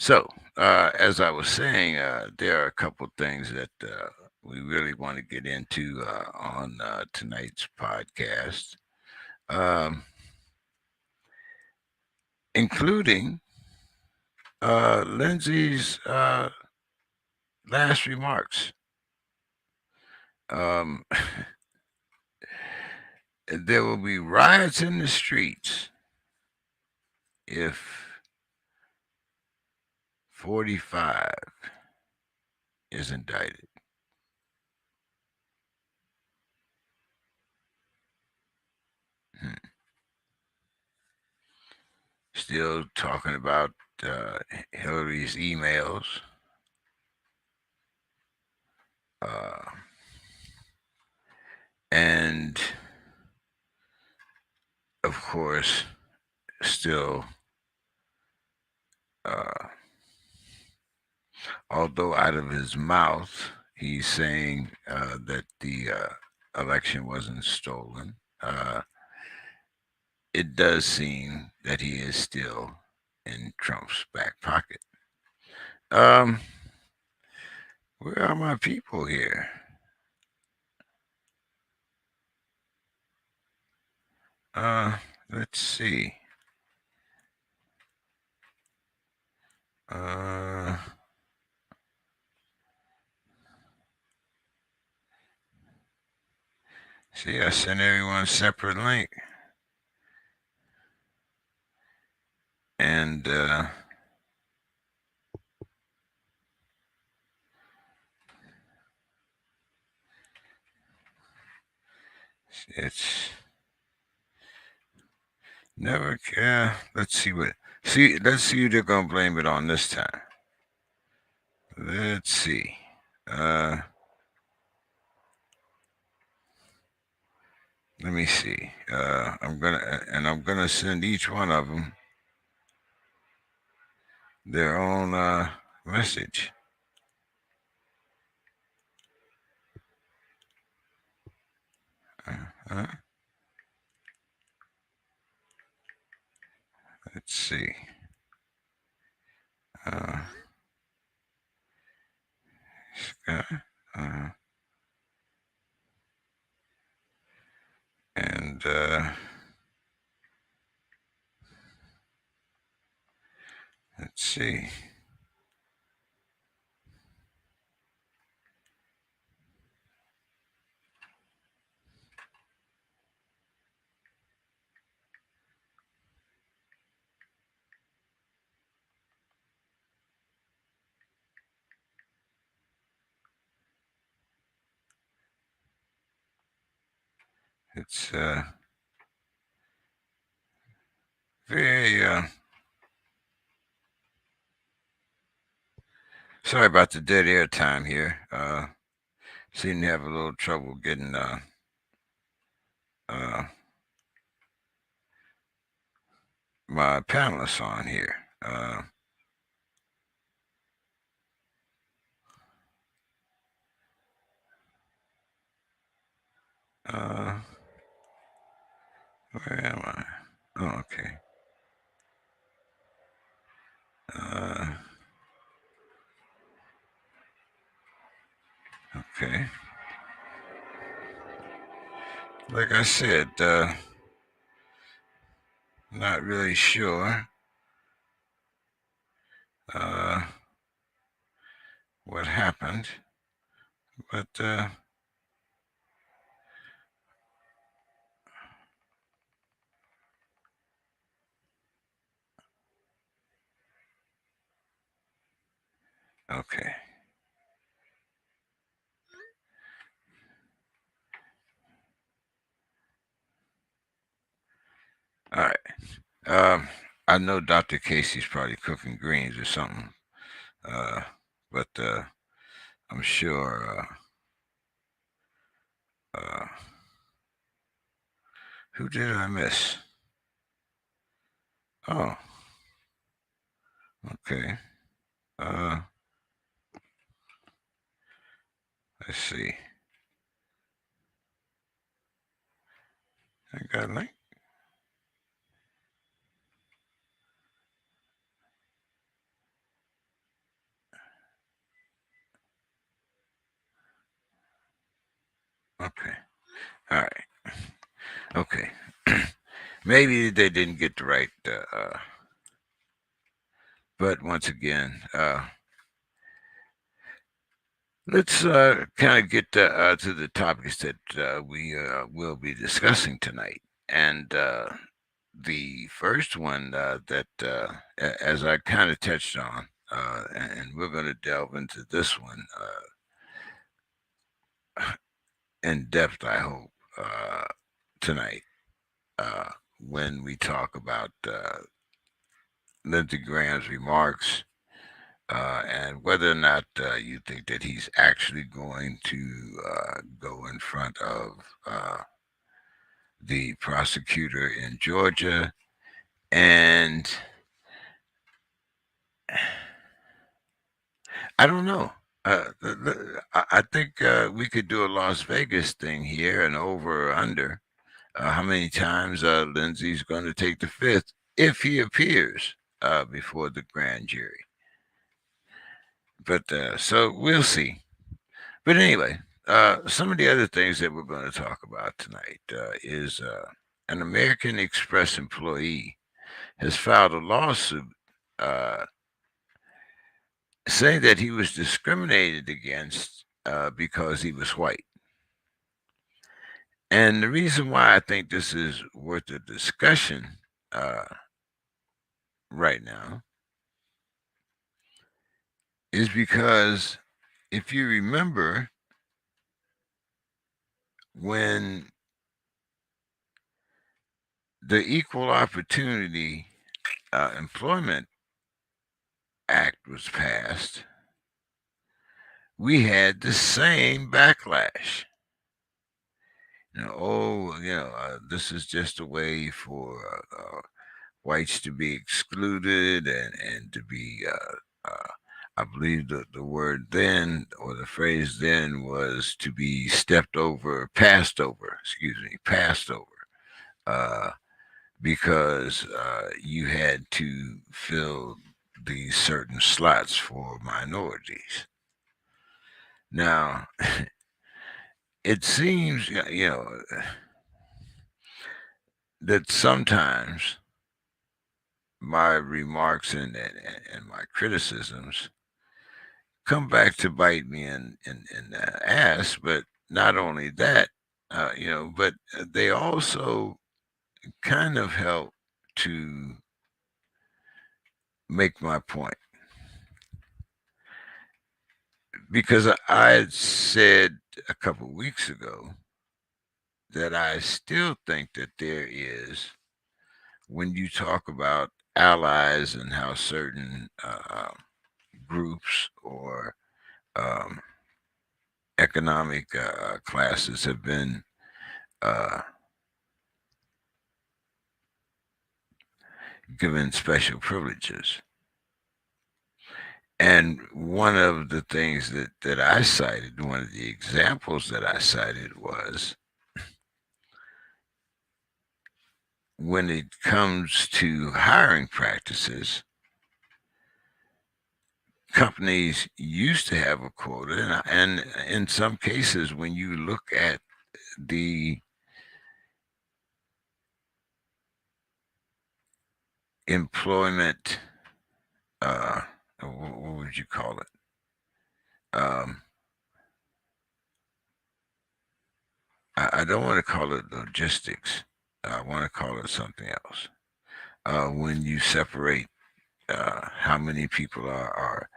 So, as I was saying, there are a couple things that we really want to get into on tonight's podcast, um, including Lindsay's last remarks. Um, there will be riots in the streets if 45 is indicted. Hmm. Still talking about Hillary's emails. Uh, and of course, still, uh, although out of his mouth, he's saying that the election wasn't stolen, it does seem that he is still in Trump's back pocket. Um, where are my people here? Uh, let's see. Uh, see, I sent everyone a separate link. And it's never. Let's see what. See, let's see who they're gonna blame it on this time. Let's see. Uh, Let me see. I'm gonna send each one of them their own message. Uh, let's see. Uh, uh, uh, and let's see. It's very. Sorry about the dead air time here. Seem to have a little trouble getting uh, my panelists on here. Uh, where am I? Oh, okay. Uh, okay. Like I said, not really sure uh, what happened, but okay. All right. I know Dr. Casey's probably cooking greens or something, uh, but I'm sure. Uh, who did I miss? Oh, okay. Uh, let's see. I got a link. Okay. All right. Okay. Maybe they didn't get the right, but once again, let's kind of get to the topics that we will be discussing tonight. And the first one as I kind of touched on, and we're going to delve into this one in depth, I hope, tonight when we talk about Lindsey Graham's remarks and whether or not you think that he's actually going to go in front of the prosecutor in Georgia. And I don't know. I think we could do a Las Vegas thing here and over or under. How many times Lindsay's going to take the fifth if he appears before the grand jury? But so we'll see. But anyway, some of the other things that we're going to talk about tonight is an American Express employee has filed a lawsuit uh, saying that he was discriminated against because he was white. And the reason why I think this is worth a discussion uh, right now is because if you remember when the Equal Opportunity Employment Act was passed, we had the same backlash. This is just a way for whites to be excluded and to be, I believe the word then or the phrase then was to be passed over, uh, because you had to fill these certain slots for minorities. Now, it seems, that sometimes my remarks and my criticisms come back to bite me in the ass. But not only that, but they also kind of help to make my point. Because I had said a couple of weeks ago that I still think that there is, when you talk about allies and how certain groups or um, economic classes have been uh, given special privileges. And one of the things that I cited, one of the examples that I cited was when it comes to hiring practices, companies used to have a quota. And in some cases, when you look at the employment, uh, what would you call it? Um, I don't want to call it logistics. I want to call it something else. When you separate how many people are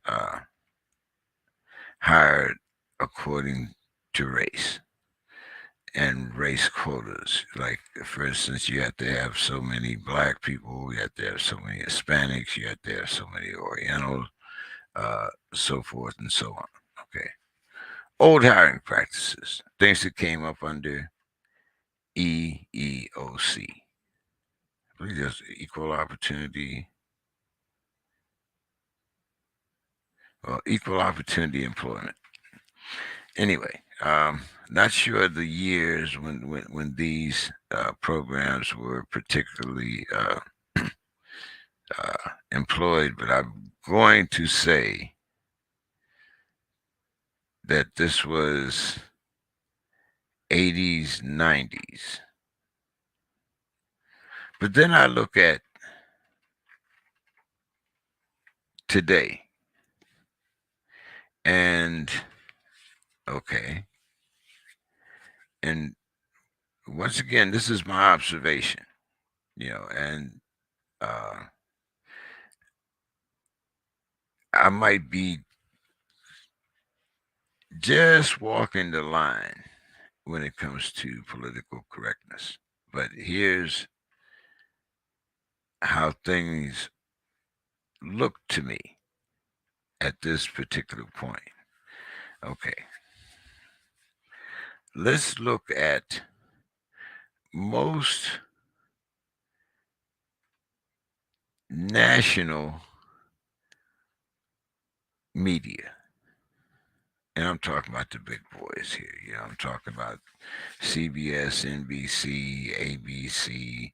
uh, hired according to race and race quotas. Like, for instance, you have to have so many black people, you have to have so many Hispanics, you have to have so many Orientals, so forth and so on. Okay. Old hiring practices, things that came up under EEOC. I believe there's equal opportunity, well, equal opportunity employment. Anyway, not sure the years when these programs were particularly employed, but I'm going to say that this was 80s, 90s. But then I look at today and okay, and once again, this is my observation, and uh, I might be just walking the line when it comes to political correctness. But here's how things look to me at this particular point. Okay, let's look at most national media. And I'm talking about the big boys here. I'm talking about CBS, NBC, ABC,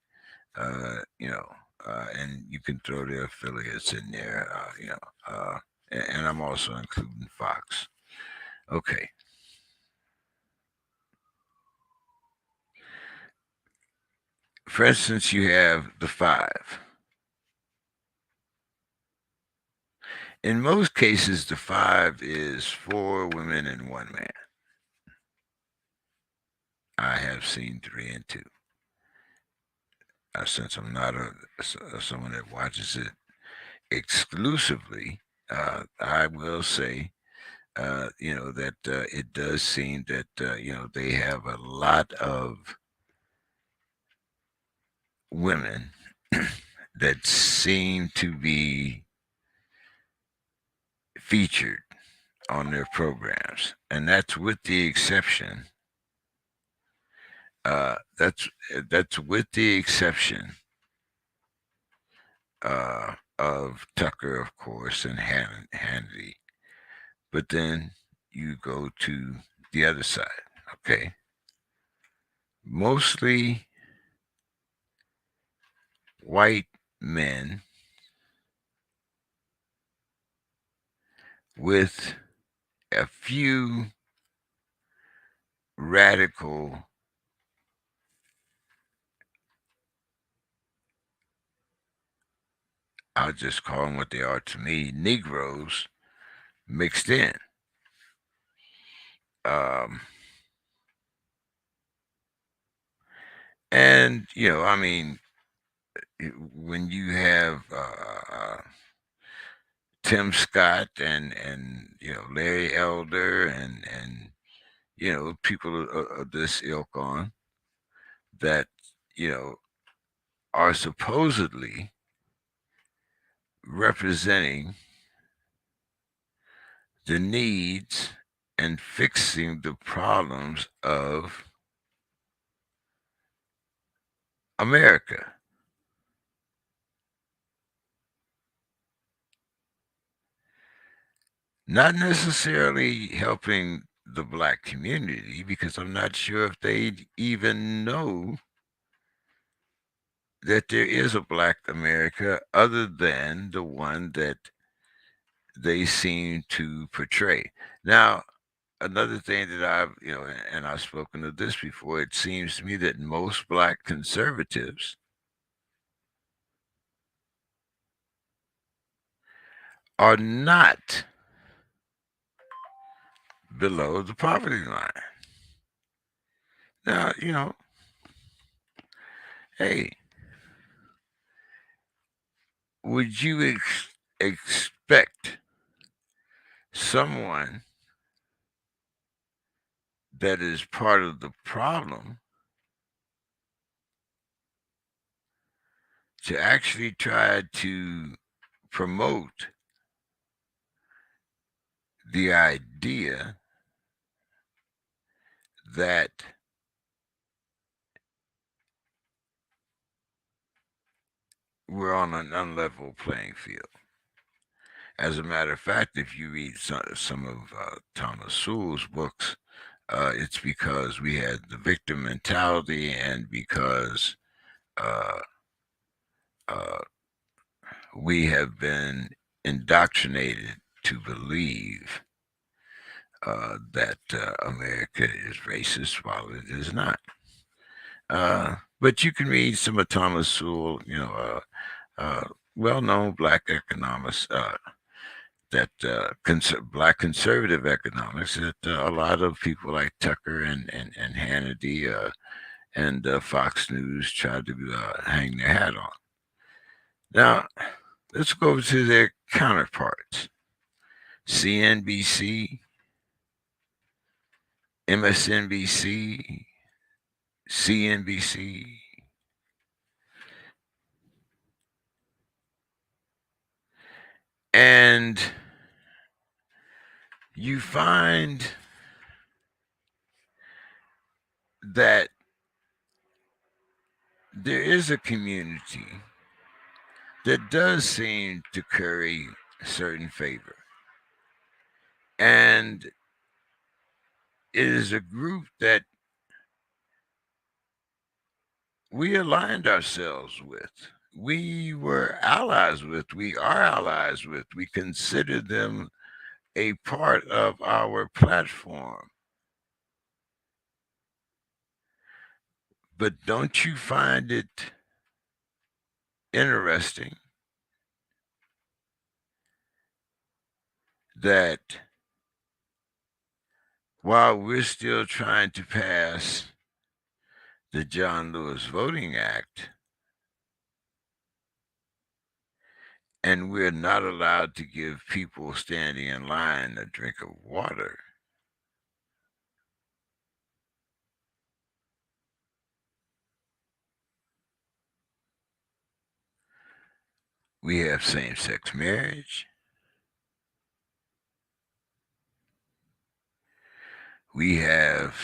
and you can throw their affiliates in there, and I'm also including Fox. Okay. For instance, you have the five. In most cases, the five is four women and one man. I have seen three and two. Since I'm not someone that watches it exclusively, I will say, that it does seem that, they have a lot of women that seem to be featured on their programs. And that's with the exception, that's with the exception of Tucker, of course, and Hannity. But then you go to the other side, okay? Mostly white men with a few radical, I'll just call them what they are to me, Negroes mixed in. Um, and, I mean, when you have Tim Scott and Larry Elder and people of this ilk on that you know are supposedly representing the needs and fixing the problems of America. Not necessarily helping the black community because I'm not sure if they even know that there is a black America other than the one that they seem to portray. Now, another thing that and I've spoken of this before, it seems to me that most black conservatives are not below the poverty line. Now, hey, would you expect someone that is part of the problem to actually try to promote the idea that we're on an unlevel playing field? As a matter of fact, if you read some of Thomas Sowell's books, it's because we had the victim mentality and because uh, uh, we have been indoctrinated to believe that America is racist while it is not. But you can read some of Thomas Sewell, well-known black economists, black conservative economics that a lot of people like Tucker and Hannity and Fox News try to hang their hat on. Now, let's go to their counterparts. CNBC, MSNBC, CNBC, and you find that there is a community that does seem to curry certain favor. And it is a group that we aligned ourselves with. We were allies with. We are allies with. We consider them a part of our platform. But don't you find it interesting that while we're still trying to pass the John Lewis Voting Act, and we're not allowed to give people standing in line a drink of water, we have same-sex marriage, we have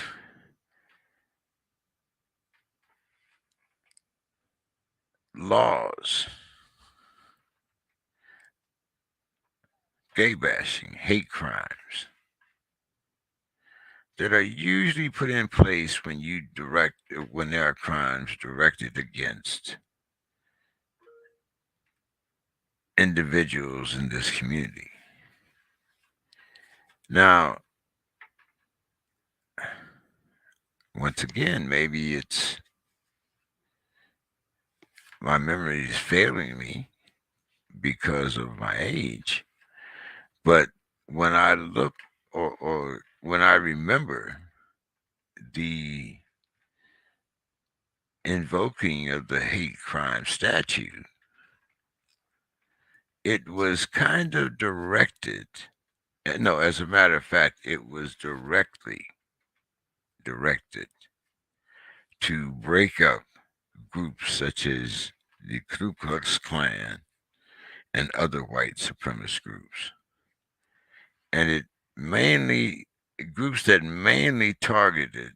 laws, gay bashing, hate crimes, that are usually put in place when there are crimes directed against individuals in this community. Now, once again, maybe it's my memory is failing me because of my age, but when I look or when I remember the invoking of the hate crime statute, it was kind of directed. No, as a matter of fact, it was directly directed to break up groups such as the Ku Klux Klan and other white supremacist groups. And it mainly, groups that mainly targeted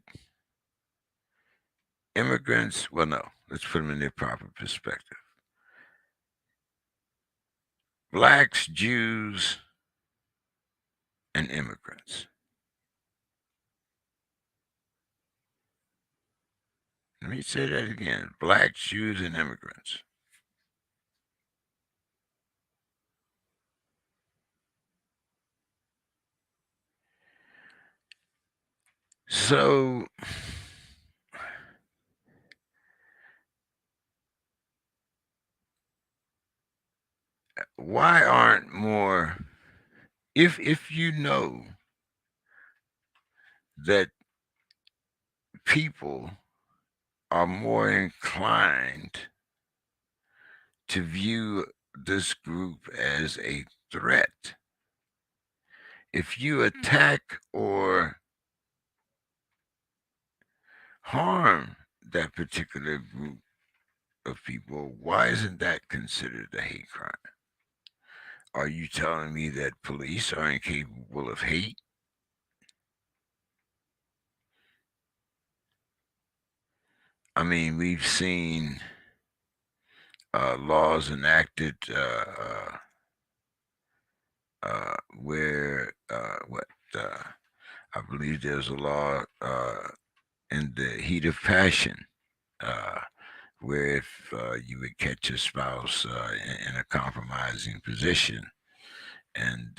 immigrants. Well, no, let's put them in their proper perspective. Blacks, Jews, and immigrants. Let me say that again. Blacks, Jews, and immigrants. So why aren't more, if you know that people are more inclined to view this group as a threat, if you attack or harm that particular group of people, why isn't that considered a hate crime? Are you telling me that police are incapable of hate? I mean, we've seen laws enacted where I believe there's a law in the heat of passion uh, where if you would catch your spouse in a compromising position and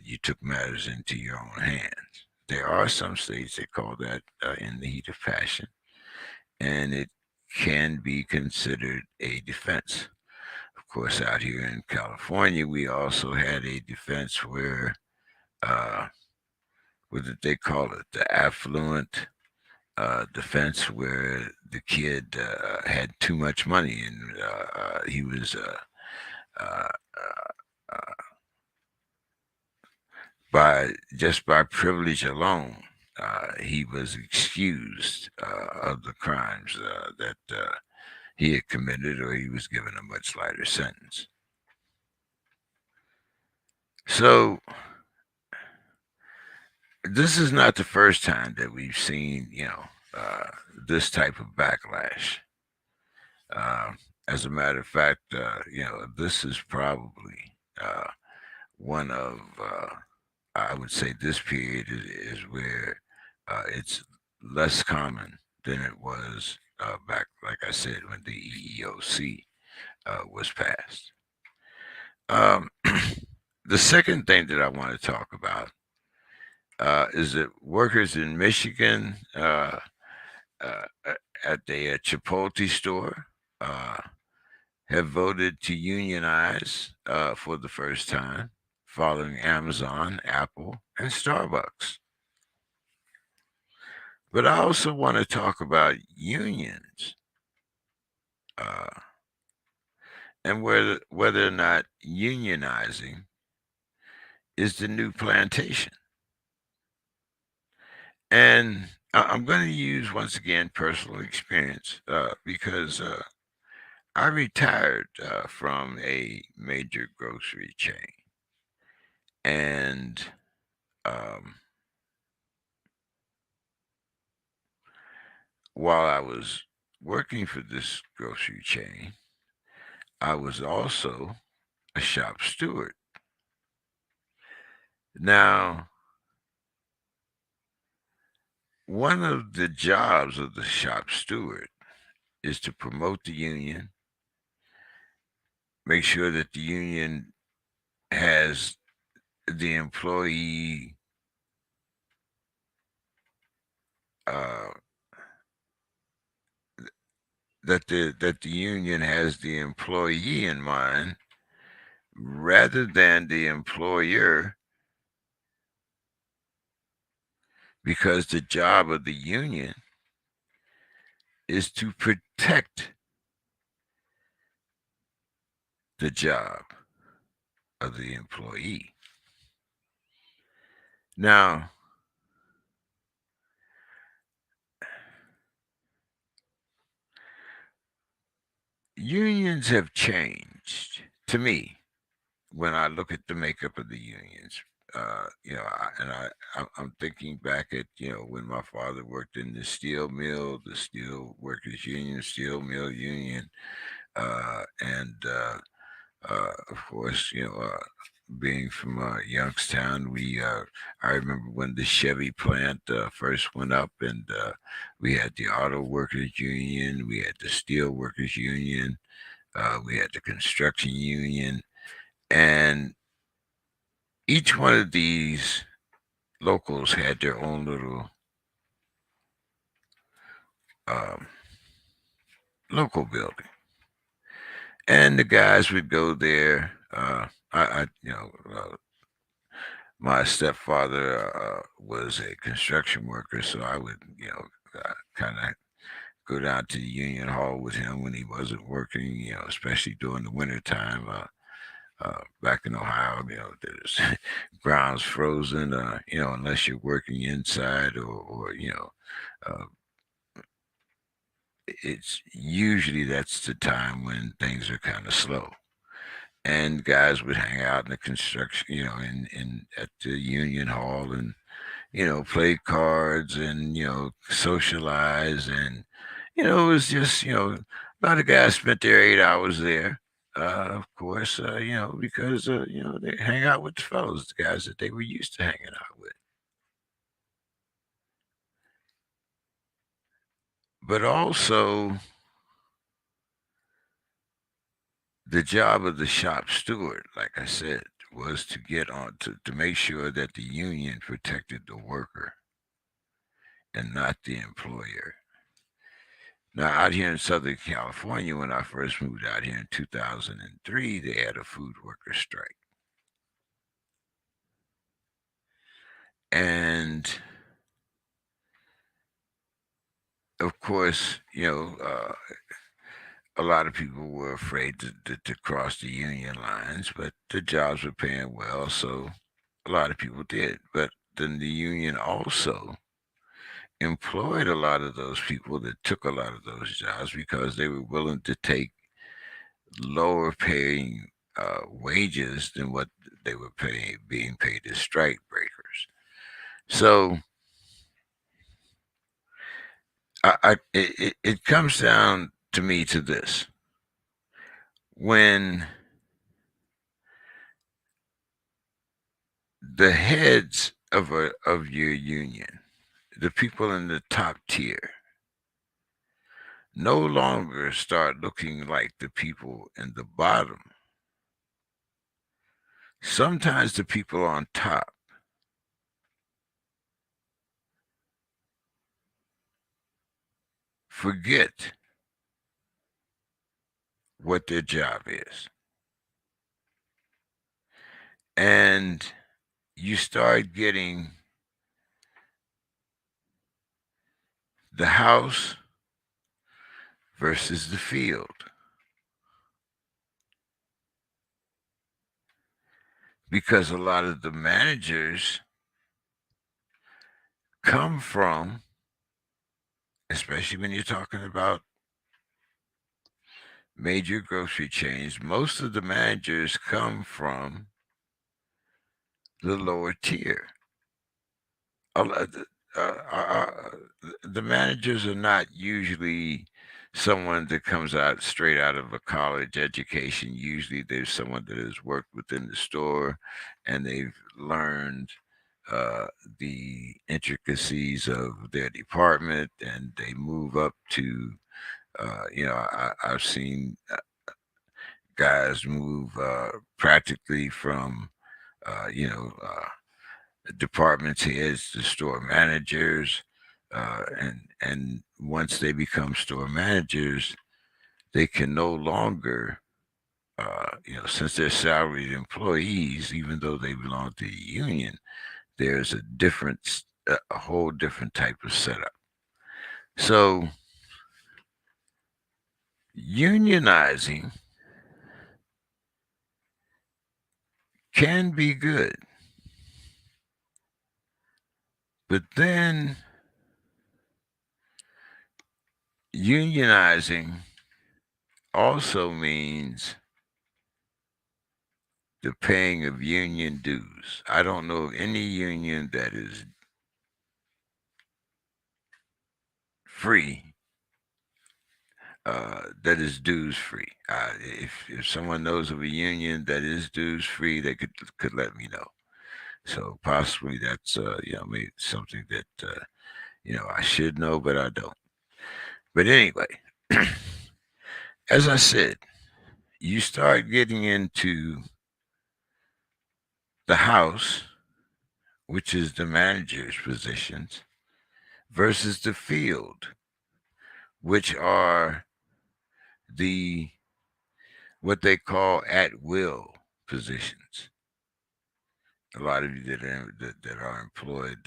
you took matters into your own hands. there are some states that call that in the heat of passion, and it can be considered a defense. Of course, out here in California, we also had a defense where, uh, what did they call it? The affluent defense, where the kid had too much money and he was uh, uh, by privilege alone, he was excused of the crimes that he had committed, or he was given a much lighter sentence. So this is not the first time that we've seen, this type of backlash. Uh, as a matter of fact, this is probably one of, I would say, this period is where it's less common than it was back, like I said, when the EEOC was passed. The second thing that I want to talk about is that workers in Michigan at the Chipotle store have voted to unionize for the first time, following Amazon, Apple, and Starbucks. But I also want to talk about unions uh, and whether or not unionizing is the new plantation. And I'm going to use, once again, personal experience because I retired from a major grocery chain. And um, while I was working for this grocery chain, I was also a shop steward. Now, one of the jobs of the shop steward is to promote the union, make sure that the union has the employee uh, that the union has the employee in mind rather than the employer, because the job of the union is to protect the job of the employee. Now, unions have changed to me when I look at the makeup of the unions. I'm thinking back at, when my father worked in the steel mill, the steel workers union, steel mill union, and of course, being from Youngstown, I remember when the Chevy plant first went up, and we had the auto workers union, we had the steel workers union, we had the construction union, and each one of these locals had their own little um, local building, and the guys would go there. My stepfather was a construction worker, so I would, kind of go down to the union hall with him when he wasn't working, especially during the winter time. Back in Ohio, there's ground's frozen, unless you're working inside, or uh, it's usually that's the time when things are kind of slow. And guys would hang out in the construction, in at the union hall, and play cards, and socialize, and it was just, a lot of guys spent their 8 hours there. Of course, because they hang out with the fellows, the guys that they were used to hanging out with. But also, the job of the shop steward, like I said, was to get on to make sure that the union protected the worker. and not the employer. Now, out here in Southern California, when I first moved out here in 2003, they had a food worker strike. And of course, a lot of people were afraid to cross the union lines, but the jobs were paying well, so a lot of people did. But then the union also employed a lot of those people that took a lot of those jobs because they were willing to take lower paying wages than what they were being paid as strike breakers. So it comes down to me to this: when the heads of your union, the people in the top tier, no longer start looking like the people in the bottom, sometimes the people on top forget what their job is. And you start getting the house versus the field. Because a lot of the managers come from, especially when you're talking about major grocery chains, most of the managers come from the lower tier. A lo- the managers are not usually someone that comes out straight out of a college education. Usually, there's someone that has worked within the store and they've learned uh, the intricacies of their department, and they move up to. I've seen guys move practically from uh, you know. Uh, departments heads to store managers, and once they become store managers, they can no longer, since they're salaried employees, even though they belong to the union, there's a whole different type of setup. So unionizing can be good, but then unionizing also means the paying of union dues. I don't know of any union that is free, that is dues free. If someone knows of a union that is dues free, they could let me know. So possibly that's maybe something that I should know, but I don't. But anyway, as I said, you start getting into the house, which is the manager's positions, versus the field, which are the what they call at will positions. A lot of you that are employed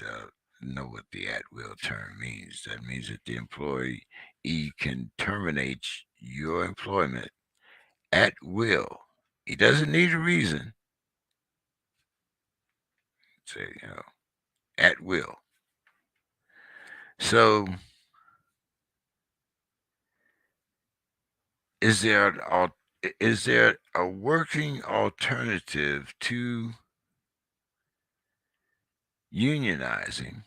know what the at will term means. That means that the employee can terminate your employment at will. He doesn't need a reason. Say, at will. So, is there is there a working alternative to unionizing?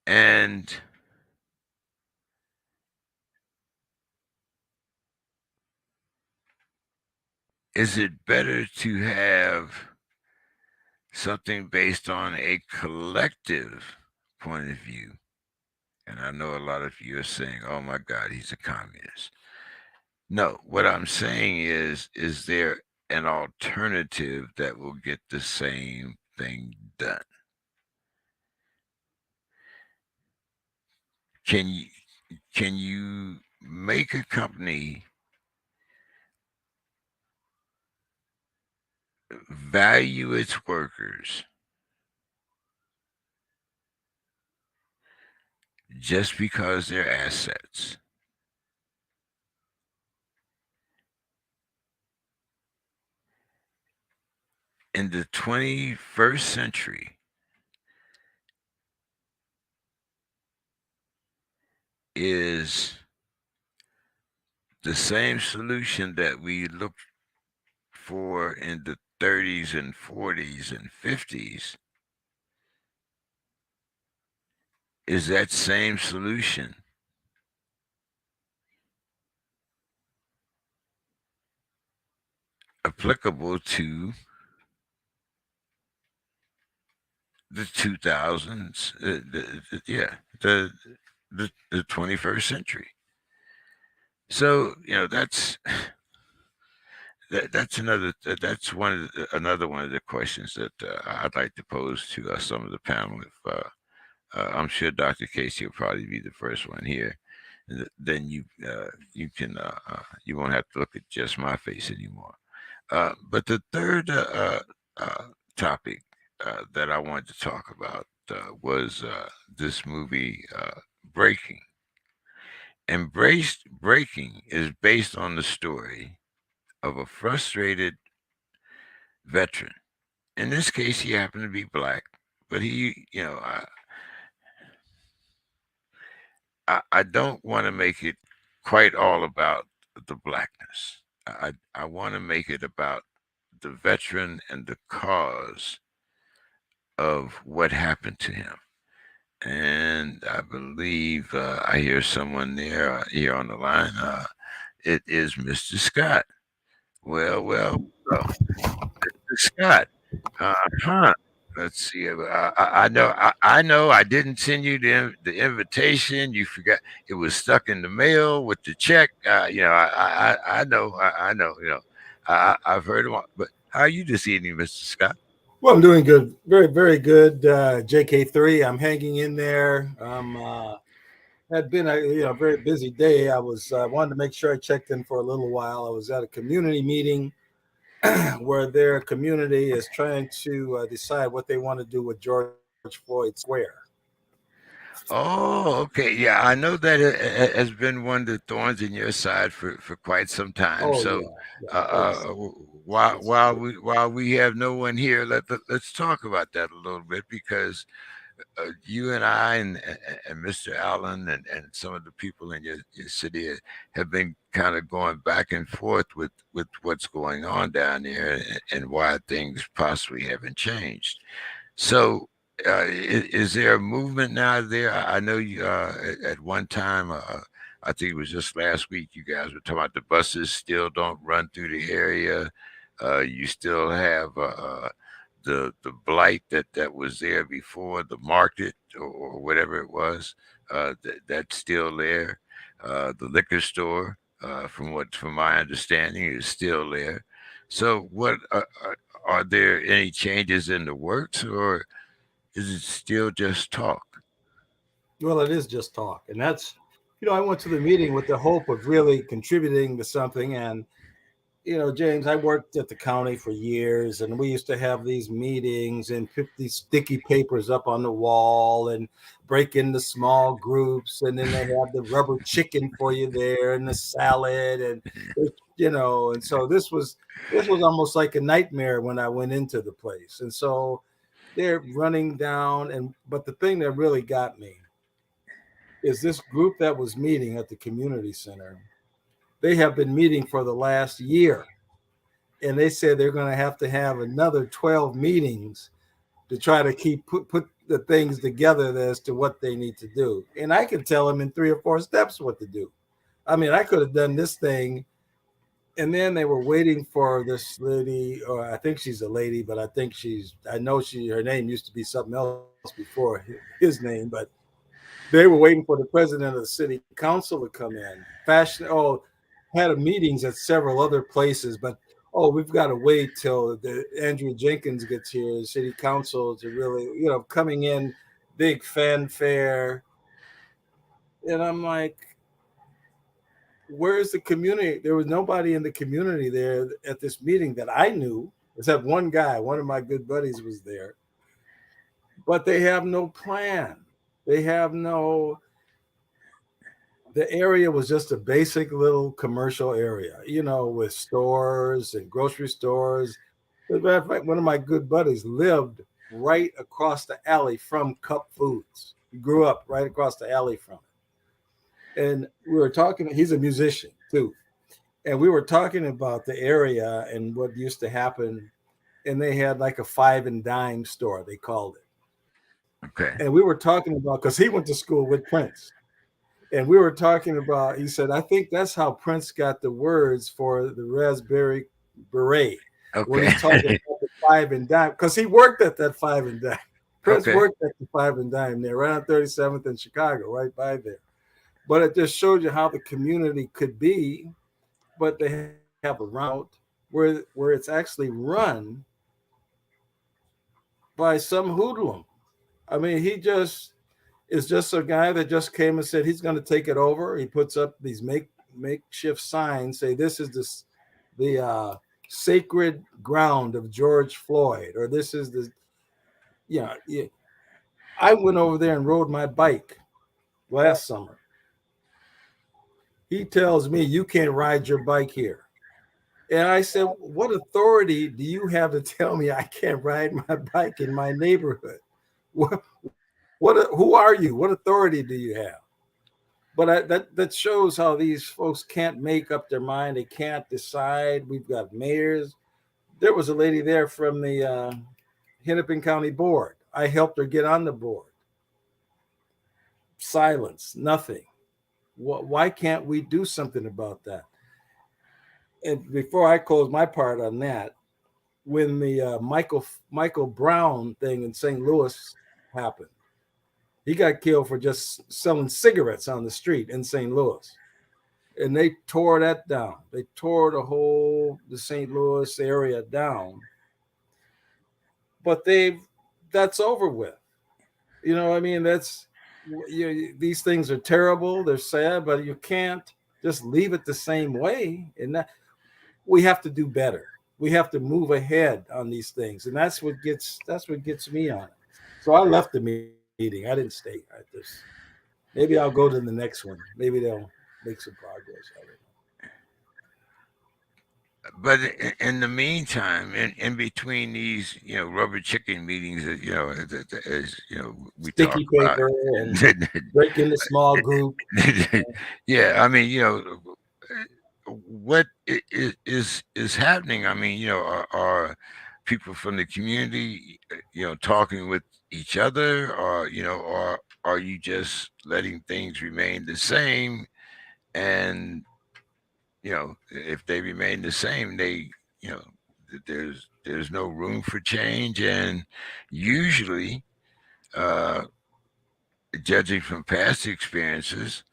And is it better to have something based on a collective point of view? And I know a lot of you are saying, oh my God, he's a communist. No, what I'm saying is there an alternative that will get the same thing done. Can you make a company value its workers just because they're assets? In the 21st century, is the same solution that we looked for in the 30s and 40s and 50s, is that same solution applicable to the 2000s, the 21st century? So, that's another one of the questions that I'd like to pose to some of the panel. If I'm sure Dr. Casey will probably be the first one here, and then you can you won't have to look at just my face anymore. But the third topic that I wanted to talk about was this movie, Breaking. Embraced Breaking is based on the story of a frustrated veteran. In this case, he happened to be black, but I don't want to make it quite all about the blackness. I want to make it about the veteran and the cause of what happened to him. And I believe I hear someone there here on the line. It is Mr. Scott. Well, Mr. Scott. Huh. Let's see. I know. I didn't send you the invitation. You forgot. It was stuck in the mail with the check. I know. I know. I've heard them. But how are you this evening, Mr. Scott? Well, I'm doing good, very, very good. JK3, I'm hanging in there. Had been a very busy day. I was wanted to make sure I checked in for a little while. I was at a community meeting where their community is trying to decide what they want to do with George Floyd Square. Oh, okay. Yeah, I know that it has been one of the thorns in your side for quite some time. Oh So, yeah, yeah. while we have no one here, let's talk about that a little bit, because you and I and Mr. Allen and some of the people in your city have been kind of going back and forth with what's going on down there, and why things possibly haven't changed. So, is there a movement now there? I know you at one time. I think it was just last week. You guys were talking about the buses still don't run through the area. You still have the blight that was there before the market, or whatever it was. That's still there. The liquor store, from my understanding, is still there. So, what are there any changes in the works, or is it still just talk? Well, it is just talk, and that's I went to the meeting with the hope of really contributing to something. And James, I worked at the county for years, and we used to have these meetings and put these sticky papers up on the wall and break into small groups. And then they have the rubber chicken for you there and the salad. And, and so this was almost like a nightmare when I went into the place. And so they're running down. But the thing that really got me is this group that was meeting at the community center. They have been meeting for the last year, and they said they're going to have another 12 meetings to try to put the things together as to what they need to do. And I can tell them in 3 or 4 steps what to do. I mean, I could have done this thing. And then they were waiting for this lady, or I think she's a lady, but I know her name used to be something else before his name, but they were waiting for the president of the city council to come in. Had meetings at several other places, but oh, we've got to wait till Andrew Jenkins gets here, city council, to really, coming in, big fanfare. And I'm like, where's the community? There was nobody in the community there at this meeting that I knew, except one guy. One of my good buddies was there, but they have no plan. They have no. The area was just a basic little commercial area, with stores and grocery stores. As a matter of fact, one of my good buddies lived right across the alley from Cup Foods. He grew up right across the alley from it. And we were talking, he's a musician too. And we were talking about the area and what used to happen. And they had like a five and dime store, they called it. Okay. And we were talking about, because he went to school with Prince. And we were talking about, he said, I think that's how Prince got the words for the Raspberry Beret when Okay. he's talking about the five and dime, because he worked at that five and dime. Prince Okay. worked at the five and dime there, right on 37th in Chicago, right by there. But it just showed you how the community could be, but they have a route where it's actually run by some hoodlum. I mean, he just is just a guy that just came and said he's going to take it over. He puts up these makeshift signs, say this is the sacred ground of George Floyd, or this is the yeah. Yeah. I went over there and rode my bike last summer. He tells me you can't ride your bike here. And I said, what authority do you have to tell me I can't ride my bike in my neighborhood? Who are you? What authority do you have? But that shows how these folks can't make up their mind. They can't decide. We've got mayors. There was a lady there from the Hennepin County Board. I helped her get on the board. Silence, nothing. Why can't we do something about that? And before I close my part on that, when the Michael Brown thing in St. Louis happened, he got killed for just selling cigarettes on the street in St. Louis. And they tore that down. They tore the St. Louis area down. But that's over with. I mean, these things are terrible. They're sad, but you can't just leave it the same way. And we have to do better. We have to move ahead on these things, and that's what gets me on it. So I left the meeting. I didn't stay at this. Maybe I'll go to the next one. Maybe they'll make some progress. I don't But in the meantime, in between these, rubber chicken meetings that, as we talk Sticky about. paper and break into small group. Yeah, I mean, what is happening? I mean, are people from the community, talking with each other, or are you just letting things remain the same? And if they remain the same, you know, there's no room for change, and usually, uh, judging from past experiences,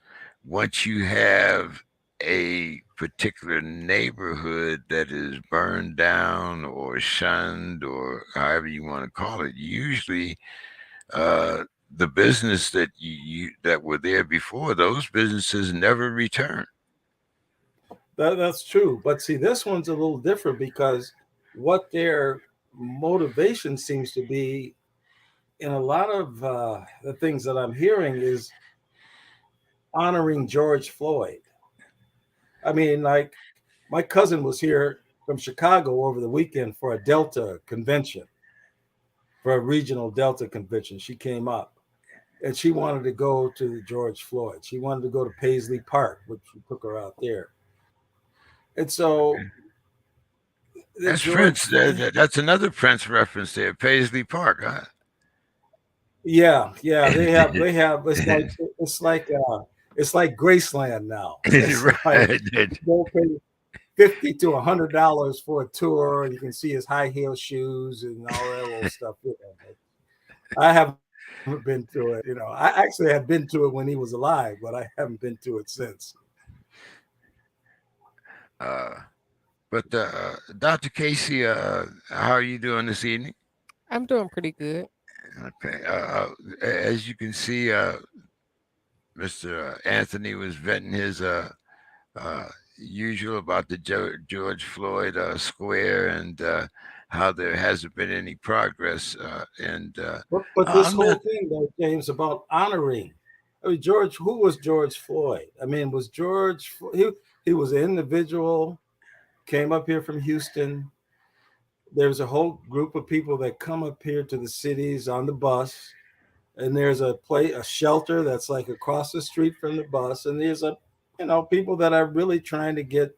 once you have a particular neighborhood that is burned down or shunned or however you want to call it, usually uh, the business that were there before, those businesses never return. That's true. But see, this one's a little different because what their motivation seems to be in a lot of the things that I'm hearing is honoring George Floyd. I mean, like my cousin was here from Chicago over the weekend for a Delta convention, for a regional Delta convention. She came up and she wanted to go to the George Floyd. She wanted to go to Paisley Park, which we took her out there. And so the That's George Prince. Floyd, That's another Prince reference there, Paisley Park, huh? yeah, they have. It's like Graceland now. It's like Right. they'll pay $50 to $100 for a tour, and you can see his high heel shoes and all that little stuff. I haven't been to it. I actually had been to it when he was alive, but I haven't been to it since. Uh, But Dr. Casey, how are you doing this evening? I'm doing pretty good. Okay. As you can see, Mr. Anthony was venting his uh, usual about the George Floyd Square and how there hasn't been any progress. And But this I'm whole not. thing, though, James, about honoring. I mean, George, who was George Floyd? I mean, was he was an individual, came up here from Houston. There's a whole group of people that come up here to the cities on the bus, and there's a shelter that's like across the street from the bus, and there's people that are really trying to get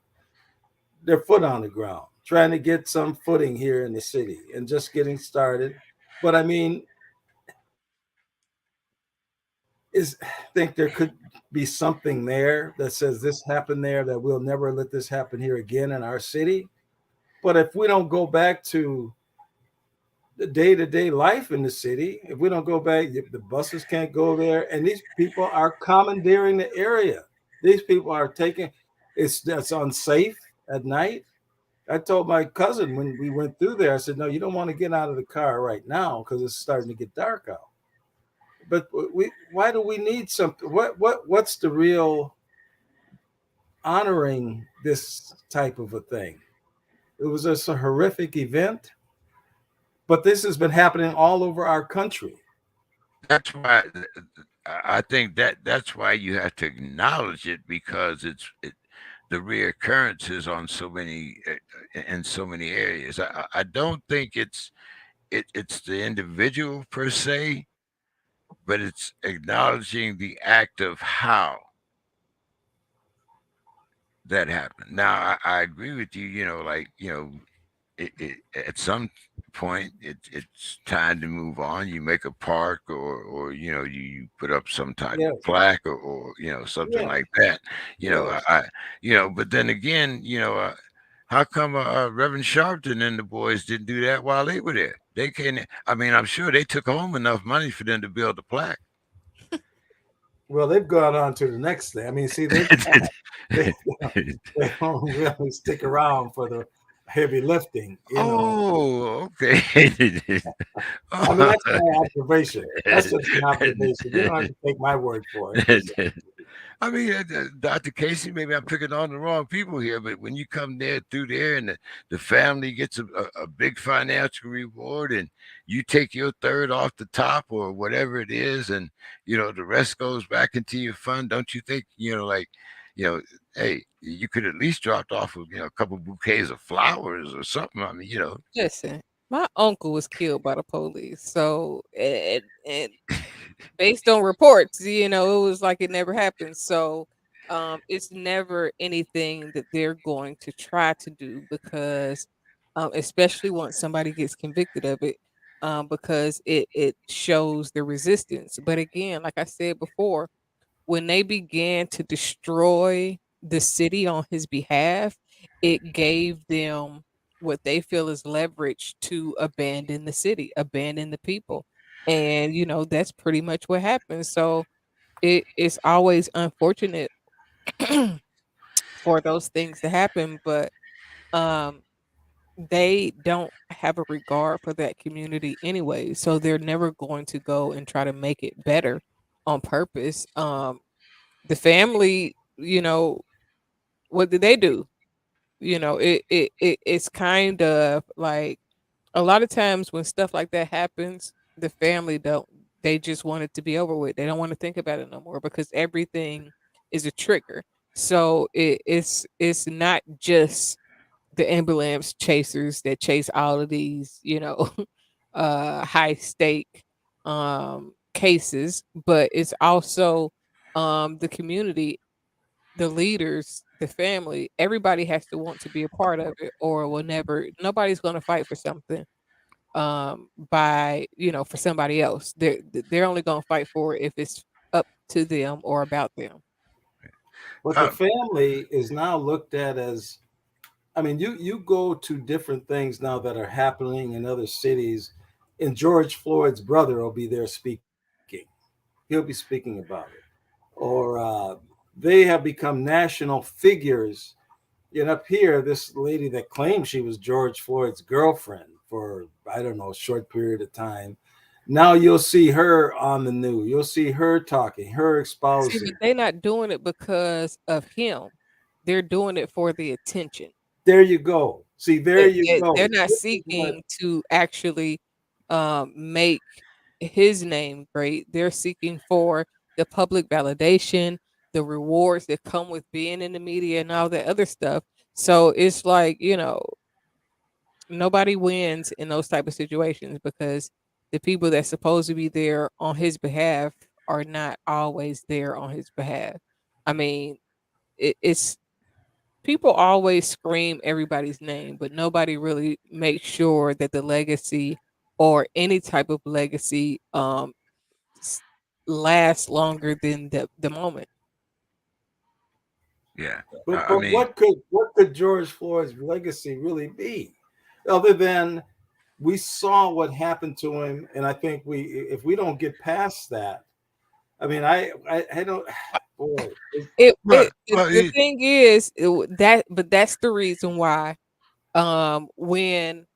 their foot on the ground, trying to get some footing here in the city and just getting started. But I mean, is think there could be something there that says this happened there, that we'll never let this happen here again in our city. But if we don't go back to the day-to-day life in the city, if we don't go back, the buses can't go there, and these people are commandeering the area. These people are taking that's unsafe at night. I told my cousin when we went through there, I said, no, you don't want to get out of the car right now because it's starting to get dark out. But why do we need something? What's the real honoring this type of a thing? It was just a horrific event, but this has been happening all over our country. That's why I think that's why you have to acknowledge it because the reoccurrences on so many in so many areas. I don't think it's the individual per se, but it's acknowledging the act of how that happened. Now, I agree with you. Like at some point, it's time to move on. You make a park, or you put up some type of Yes, plaque, or something yes, like that. yes. But then again, how come Reverend Sharpton and the boys didn't do that while they were there? They can. I mean, I'm sure they took home enough money for them to build a plaque. Well, they've gone on to the next thing. I mean, see, they they don't really stick around for the heavy lifting, you know. Oh, okay. I mean, that's my observation. That's just an observation. You don't have to take my word for it. Just I mean, Dr. Casey, maybe I'm picking on the wrong people here, but when you come there through there and the family gets a big financial reward and you take your third off the top or whatever it is, and the rest goes back into your fund, don't you think, like, you know, hey, you could at least dropped off with, a couple bouquets of flowers or something. I mean, Listen, my uncle was killed by the police, so and based on reports, it was like it never happened. So, it's never anything that they're going to try to do because, especially once somebody gets convicted of it, because it shows the resistance. But again, like I said before, when they began to destroy the city on his behalf, it gave them what they feel is leverage to abandon the city, abandon the people. And that's pretty much what happens. So it's always unfortunate for those things to happen, but um they don't have a regard for that community anyway. So they're never going to go and try to make it better on purpose. The family, what did they do? It's kind of like a lot of times when stuff like that happens, the family don't they just want it to be over with. They don't want to think about it no more because everything is a trigger. So it's not just the ambulance chasers that chase all of these, high stake cases, but it's also the community, the leaders, the family, everybody has to want to be a part of it or will never nobody's going to fight for something by, for somebody else. They're only going to fight for it if it's up to them or about them. but the uh, family is now looked at as, I mean, you go to different things now that are happening in other cities, and George Floyd's brother will be there speaking. He'll be speaking about it, or they have become national figures. And up here, this lady that claimed she was George Floyd's girlfriend for, I don't know, a short period of time. Now you'll see her on the news. You'll see her talking, her See, but espousing. they're not doing it because of him. They're doing it for the attention. There you go. See, there you They're go. not This is what, seeking to actually make his name great. They're seeking for the public validation, the rewards that come with being in the media and all that other stuff. So it's like, nobody wins in those type of situations because the people that's supposed to be there on his behalf are not always there on his behalf. I mean, it's people always scream everybody's name, but nobody really makes sure that the legacy or any type of legacy s- lasts longer than the moment. Yeah. I but mean, what could George Floyd's legacy really be, other than we saw what happened to him, and I think we, if we don't get past that, I mean, I don't, boy, The thing is but that's the reason why when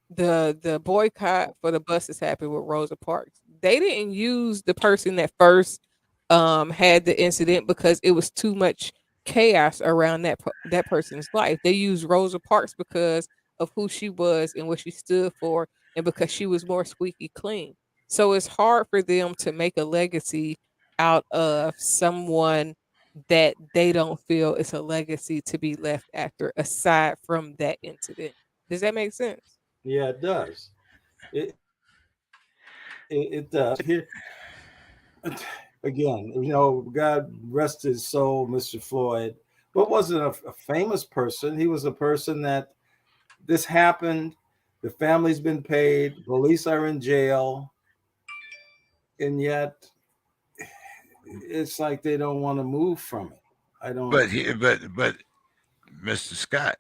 the boycott for the buses happened with Rosa Parks. They didn't use the person that first had the incident because it was too much chaos around that person's life. They used Rosa Parks because of who she was and what she stood for, and because she was more squeaky clean. So it's hard for them to make a legacy out of someone that they don't feel is a legacy to be left after, aside from that incident. Does that make sense? yeah, it does. It does. Here again, God rest his soul, Mr. Floyd, but wasn't a famous person. He was a person that this happened. The family's been paid. Police are in jail, and yet it's like they don't want to move from it. I don't. but Mr. Scott,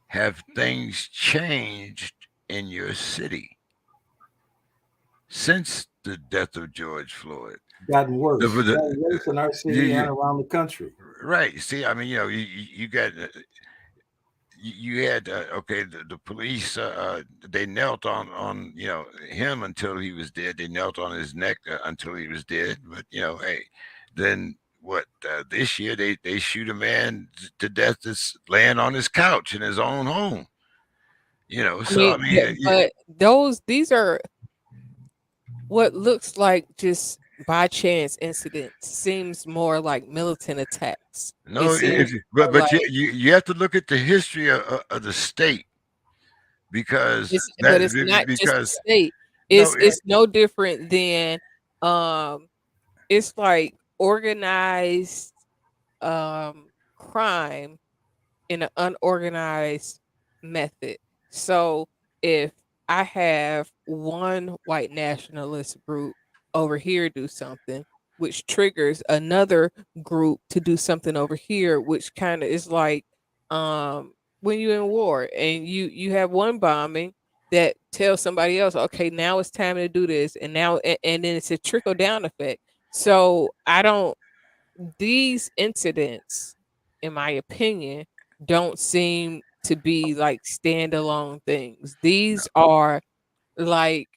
have things changed in your city since the death of George Floyd? Gotten The, worse. the, Gotten worse in our you, city and you, around the country. right. See, I mean, you got you had okay, the police they knelt on him until he was dead. They knelt on his neck until he was dead. But hey, then what? This year they shoot a man to death that's laying on his couch in his own home. I So I mean, mean, but these are what looks like just by chance incidents seems more like militant attacks. It no, seems but more like you have to look at the history of the state because but it's not just the because state. no, It's no different than um it's like organized crime in an unorganized method. So if I have one white nationalist group over here do something, which triggers another group to do something over here, which kind of is like when you're in war and you have one bombing that tells somebody else, okay, now it's time to do this, and now and then it's a trickle down effect. So I don't these incidents, in my opinion, don't seem to be like standalone things. no. These are like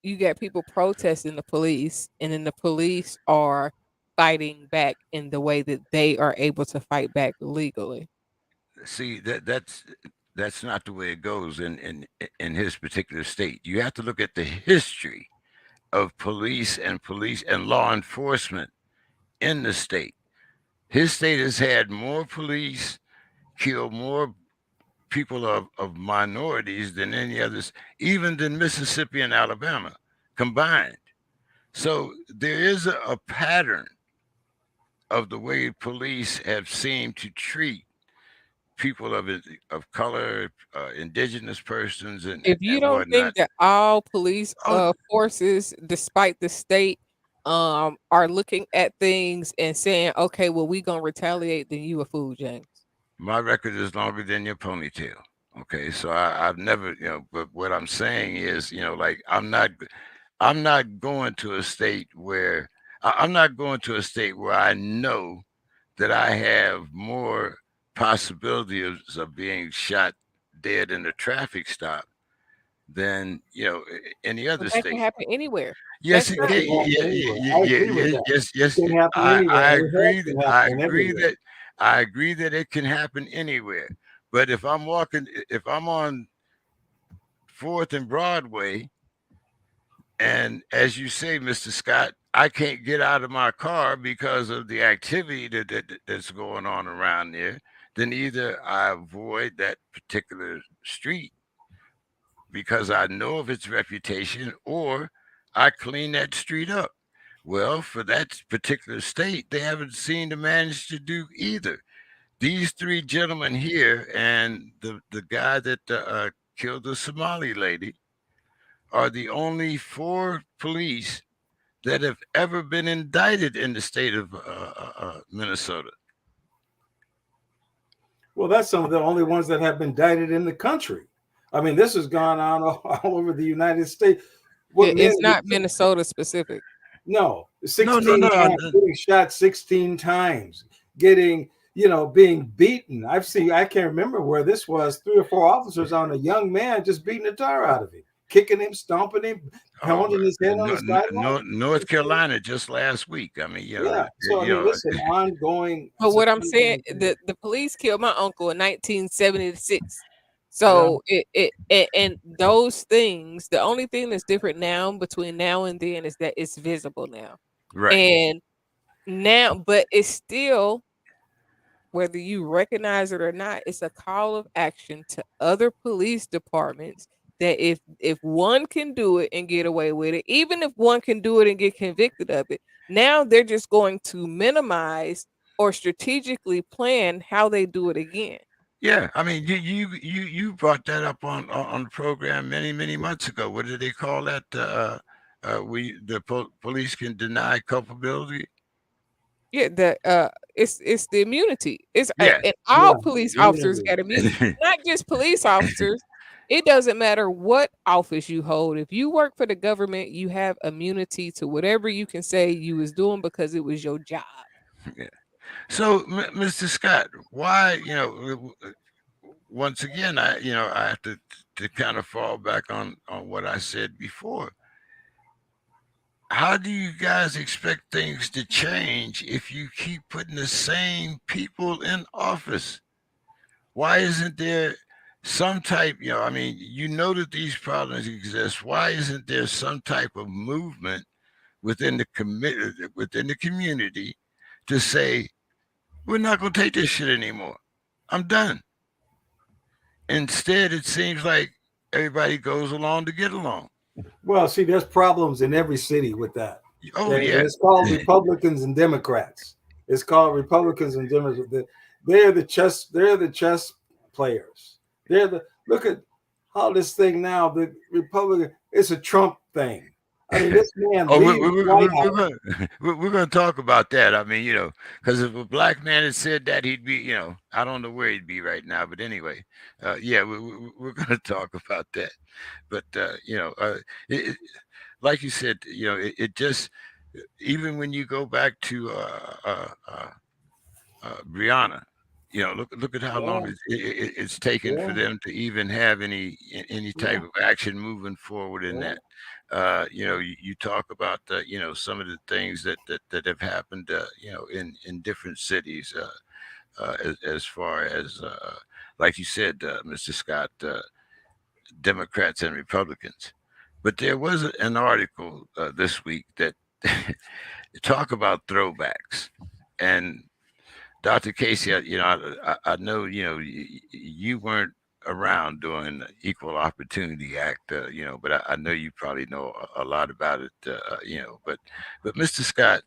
you got people protesting the police, and then the police are fighting back in the way that they are able to fight back legally. See that's not the way it goes in his particular state. You have to look at the history of police and law enforcement in the state. His state has had more police kill more people of minorities than any others, even than Mississippi and Alabama combined. So there is a pattern of the way police have seemed to treat people of color, indigenous persons, If you and don't think whatnot. that all police Oh, forces, despite the state, are looking at things and saying, okay, well, we gonna retaliate, then you a fool, James. my record is longer than your ponytail. Okay, so I've never, but what I'm saying is, like I'm not going to a state where I'm not going to a state where I know that I have more possibilities of being shot dead in a traffic stop than any But other that can state. happen anywhere. Yes, That's it It not can. can happen Yeah, anywhere. yeah, I yeah, agree with yeah, that. yes, It yes. can happen I anywhere, I and it has agree been that happening everywhere. I agree that it can happen anywhere. But if I'm on Fourth and Broadway, and as you say, Mr. Scott, I can't get out of my car because of the activity that's going on around there, then either I avoid that particular street because I know of its reputation, or I clean that street up. Well, for that particular state, they haven't seemed to manage to do either. These three gentlemen here and the guy that killed the Somali lady are the only four police that have ever been indicted in the state of Minnesota. Well, that's some of the only ones that have been indicted in the country. I mean, this has gone on all over the United States. What men? it's not Minnesota specific. No, No, no, 16 no. times, getting shot 16 times, getting, being beaten. I've seen, I can't remember where this was, three or four officers on a young man just beating the tar out of him, kicking him, stomping him, Oh, pounding his head on the no, sidewalk. no, North Carolina just last week. I mean, Yeah. So, I mean, this is an ongoing, But what I'm saying, the police killed my uncle in 1976. yeah. So and those things, the only thing that's different now between now and then is that it's visible now. right. And now, but it's still, whether you recognize it or not, it's a call of action to other police departments that if one can do it and get away with it, even if one can do it and get convicted of it, now they're just going to minimize or strategically plan how they do it again. Yeah, I mean, you brought that up on the program many months ago. What did they call that? Police can deny culpability. Yeah, it's the immunity. It's Yeah. and all Yeah. police officers Immunity. got immunity. Not just police officers. It doesn't matter what office you hold. If you work for the government, you have immunity to whatever you can say you was doing because it was your job. Yeah. So, Mr. Scott, why, once again, I have to kind of fall back on what I said before. How do you guys expect things to change if you keep putting the same people in office? Why isn't there some type, I mean, you know that these problems exist. Why isn't there some type of movement within the community to say, we're not going to take this shit anymore. I'm done. Instead, it seems like everybody goes along to get along. Well, see, there's problems in every city with that. Oh And yeah. it's called Republicans and Democrats. It's called Republicans and Democrats. They're the chess players. They're the look at how this thing now. The Republican. It's a Trump thing. I mean, this man Oh, leaves the White we're House. going we're going to talk about that. I mean, because if a black man had said that, he'd be, I don't know where he'd be right now. But anyway, yeah, we're going to talk about that. But it, it- like you said, it just even when you go back to Brianna. Look at how long Yeah, it's taken for yeah, them to even have any yeah, type of action moving forward in yeah. that. You talk about some of the things that have happened in different cities as far as like you said, Mr. Scott, Democrats and Republicans. But there was an article this week that talk about throwbacks. And Dr. Casey, I know, you weren't around during the Equal Opportunity Act, but I know you probably know a lot about it, but Mr. Scott,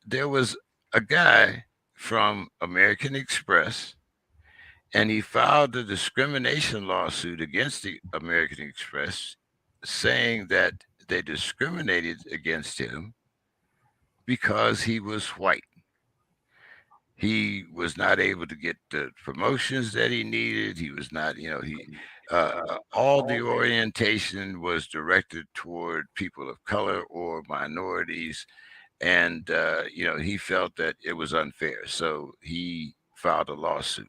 there was a guy from American Express, and he filed a discrimination lawsuit against the American Express, saying that they discriminated against him because he was white. He was not able to get the promotions that he needed. He was not, all the orientation was directed toward people of color or minorities, and he felt that it was unfair, so he filed a lawsuit.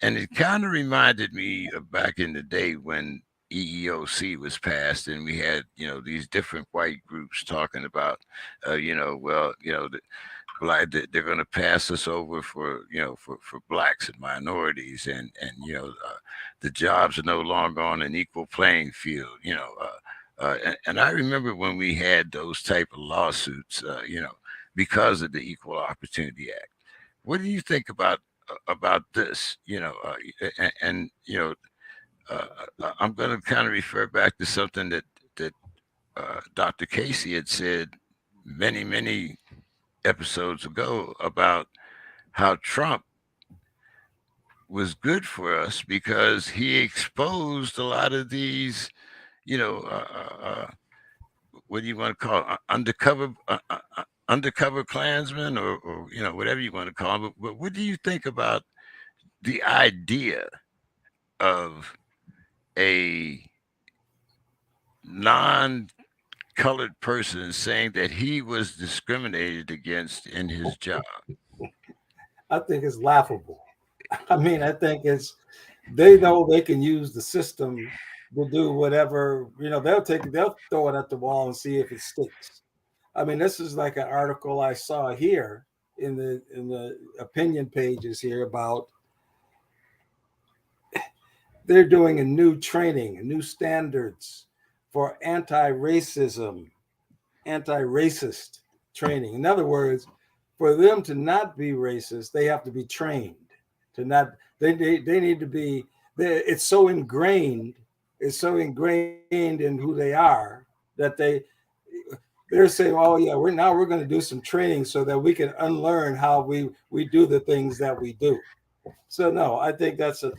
And it kind of reminded me of back in the day when EEOC was passed, and we had these different white groups talking about, well, they're going to pass us over for for blacks and minorities, and the jobs are no longer on an equal playing field. And I remember when we had those type of lawsuits, because of the Equal Opportunity Act. What do you think about this? And I'm going to kind of refer back to something that Dr. Casey had said many episodes ago about how Trump was good for us because he exposed a lot of these, you know, what do you want to call it? Undercover Klansmen, or whatever you want to call them. But what do you think about the idea of a non-colored person saying that he was discriminated against in his job? I think it's laughable. I mean, I think it's they know they can use the system to do whatever, they'll throw it at the wall and see if it sticks. I mean, this is like an article I saw here in the opinion pages here about they're doing a new training, new standards for anti-racist training. In other words, for them to not be racist, they have to be trained to not. They need to be. It's so ingrained. It's so ingrained in who they are that they're saying, "Oh yeah, we're going to do some training so that we can unlearn how we do the things that we do." So no, I think that's a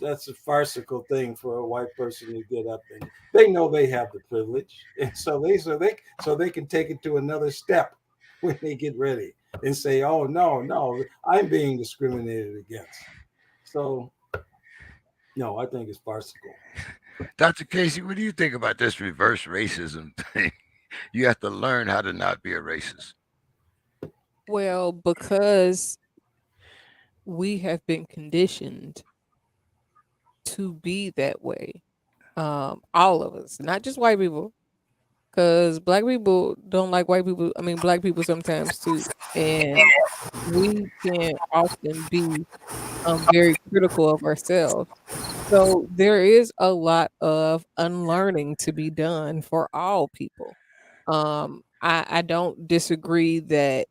farcical thing for a white person to get up, and they know they have the privilege, and so they can take it to another step when they get ready and say, "Oh no, I'm being discriminated against." So no, I think it's farcical. Dr. Casey, what do you think about this reverse racism thing? You have to learn how to not be a racist. Well, because we have been conditioned to be that way. All of us, not just white people, because black people don't like white people. I mean, black people sometimes too, and we can often be very critical of ourselves. So there is a lot of unlearning to be done for all people. I don't disagree that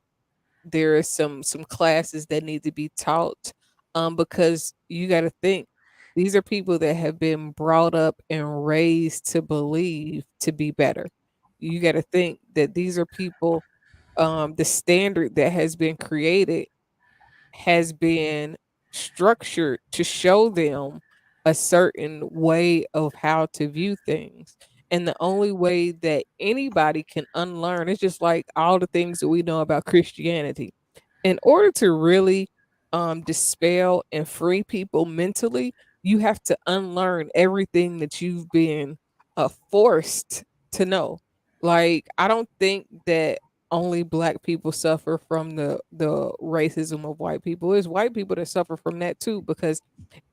there are some classes that need to be taught, because you got to think these are people that have been brought up and raised to believe to be better. You got to think that these are people, the standard that has been created has been structured to show them a certain way of how to view things. And the only way that anybody can unlearn is just like all the things that we know about Christianity. In order to really dispel and free people mentally, you have to unlearn everything that you've been forced to know. Like, I don't think that only black people suffer from the racism of white people. It's white people that suffer from that too, because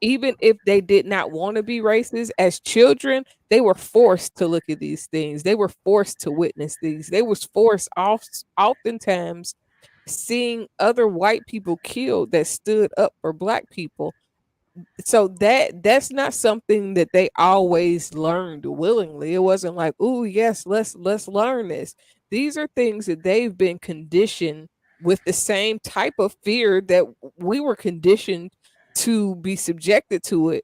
even if they did not want to be racist as children, they were forced to look at these things. They were forced to witness these. They was forced oftentimes seeing other white people killed that stood up for black people. So that's not something that they always learned willingly. It wasn't like, "Oh, yes, let's learn this." These are things that they've been conditioned with the same type of fear that we were conditioned to be subjected to it.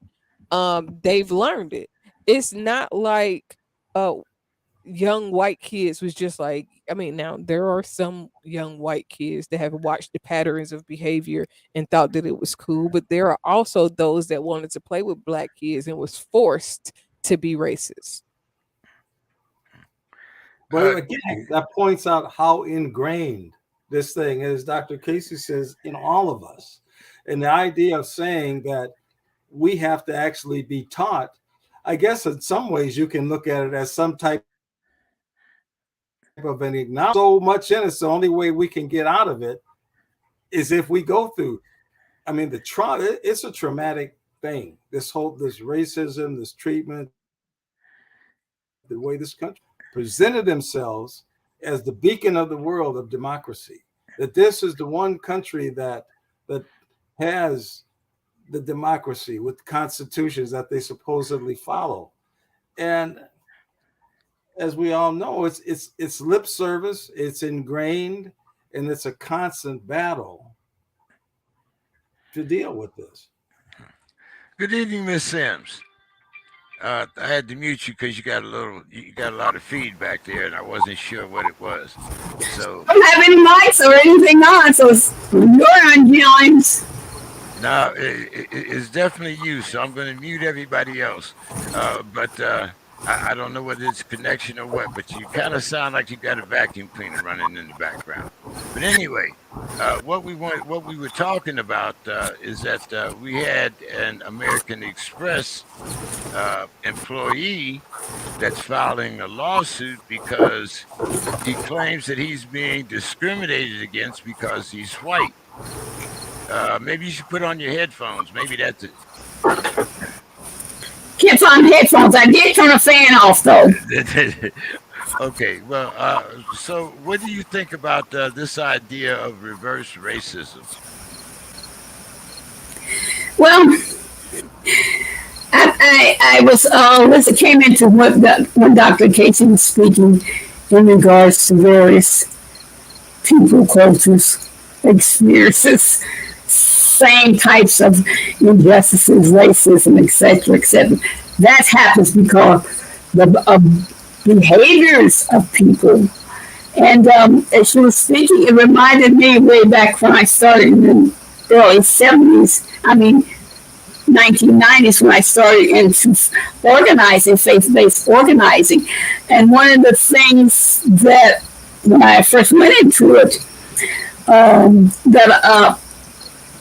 They've learned it. It's not like uh young white kids was just like, I mean, now there are some young white kids that have watched the patterns of behavior and thought that it was cool, but there are also those that wanted to play with black kids and was forced to be racist. But again, that points out how ingrained this thing is. Dr. Casey says in all of us, and the idea of saying that we have to actually be taught. I guess in some ways you can look at it as some type of an acknowledgement. So much in it. So the only way we can get out of it is if we go through. I mean, the trauma. It's a traumatic thing. This racism, this treatment, the way this country presented themselves as the beacon of the world of democracy. That this is the one country that has the democracy with constitutions that they supposedly follow. And as we all know, it's lip service, it's ingrained, and it's a constant battle to deal with this. Good evening, Miss Sims. I had to mute you because you got a lot of feedback there, and I wasn't sure what it was. So Don't have any mics or anything on, so you're on, James. now it's definitely you. So I'm going to mute everybody else. But I don't know whether it's connection or what. But you kind of sound like you got a vacuum cleaner running in the background. But anyway, what we were talking about is that we had an American Express employee that's filing a lawsuit because he claims that he's being discriminated against because he's white. Maybe you should put on your headphones. Maybe that's it. Kept on headphones. I did turn a fan off though. Okay, well, so what do you think about this idea of reverse racism? Well, I was as it came into when Dr. Casey was speaking in regards to various people, cultures, experiences, same types of injustices, racism, etc., etc. That happens because the behaviors of people. And as she was speaking, it reminded me way back when I started in the early 70s. I mean, 1990s when I started into organizing, faith-based organizing. And one of the things that when I first went into it, that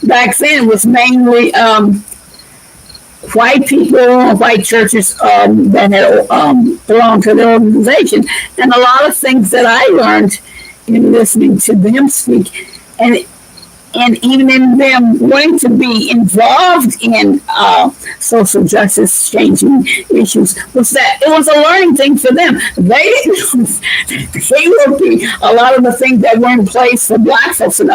back then was mainly white people, white churches that had belonged to the organization. And a lot of things that I learned in listening to them speak, and even in them wanting to be involved in social justice changing issues, was that it was a learning thing for them. They were a lot of the things that were in place for black folks and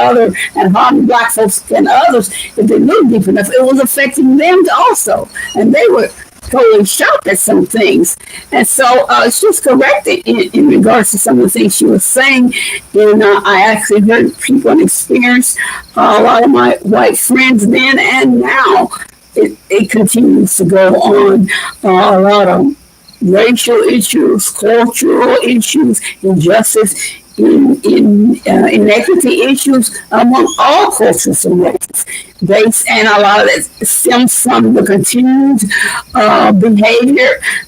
harming black folks and others, if they looked deep enough, it was affecting them also. And they were totally shocked at some things. And so she's correct in regards to some of the things she was saying. And I actually heard people and experienced a lot of my white friends then and now. It continues to go on. A lot of racial issues, cultural issues, injustice, inequity issues among all cultures and races. And a lot of it stems from the continued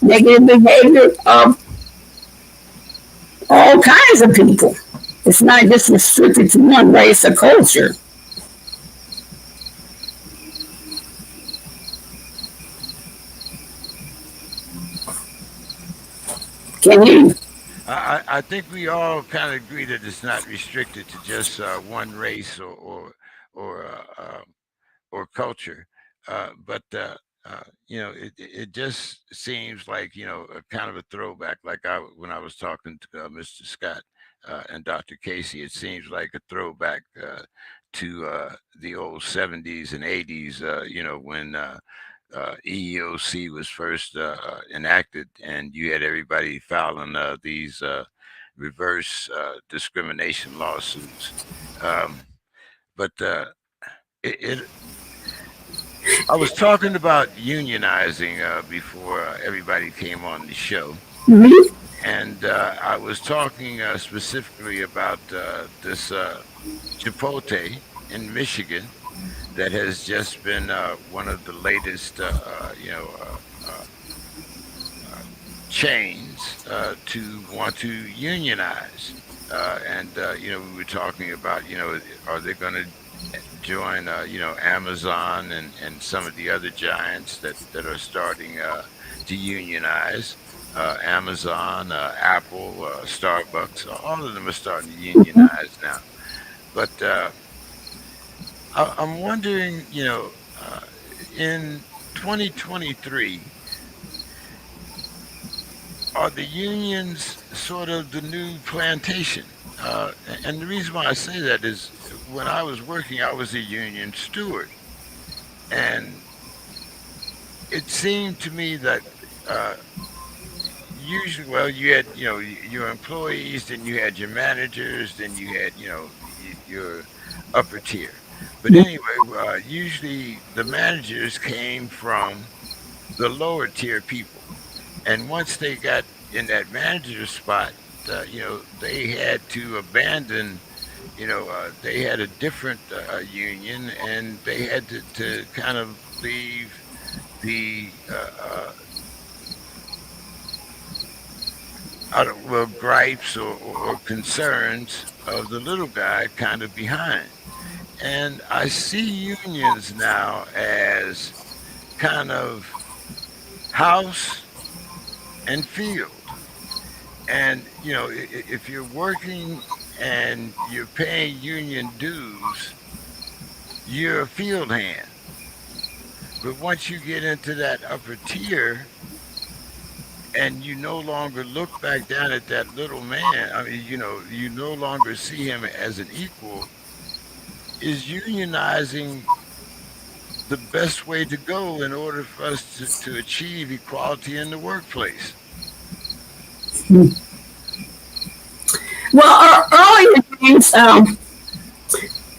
negative behavior of all kinds of people. It's not just restricted to one race or culture. Can you? I think we all kind of agree that it's not restricted to just one race or or culture, but it just seems like a kind of a throwback. Like when I was talking to Mr. Scott and Dr. Casey, it seems like a throwback to the old '70s and '80s. When EEOC was first enacted, and you had everybody filing these reverse discrimination lawsuits. Um, but I was talking about unionizing before everybody came on the show, Mm-hmm. and I was talking specifically about this Chipotle in Michigan that has just been one of the latest, uh, uh, chains to want to unionize. And we were talking about, are they going to join, Amazon and some of the other giants that are starting to unionize? Amazon, Apple, Starbucks, all of them are starting to unionize now. But I'm wondering, in 2023, are the unions sort of the new plantation? And the reason why I say that is when I was working, I was a union steward. And it seemed to me that uh, usually, well, you had, your employees, then you had your managers, then you had, your upper tier. But anyway, usually the managers came from the lower tier people. And once they got in that manager spot, they had to abandon, they had a different union and they had to kind of leave the I don't, well, gripes or concerns of the little guy kind of behind. And I see unions now as kind of house and field. And, if you're working and you're paying union dues, you're a field hand. But once you get into that upper tier, and you no longer look back down at that little man. I mean, you no longer see him as an equal. Is unionizing the best way to go in order for us to achieve equality in the workplace? Well, earlier, James,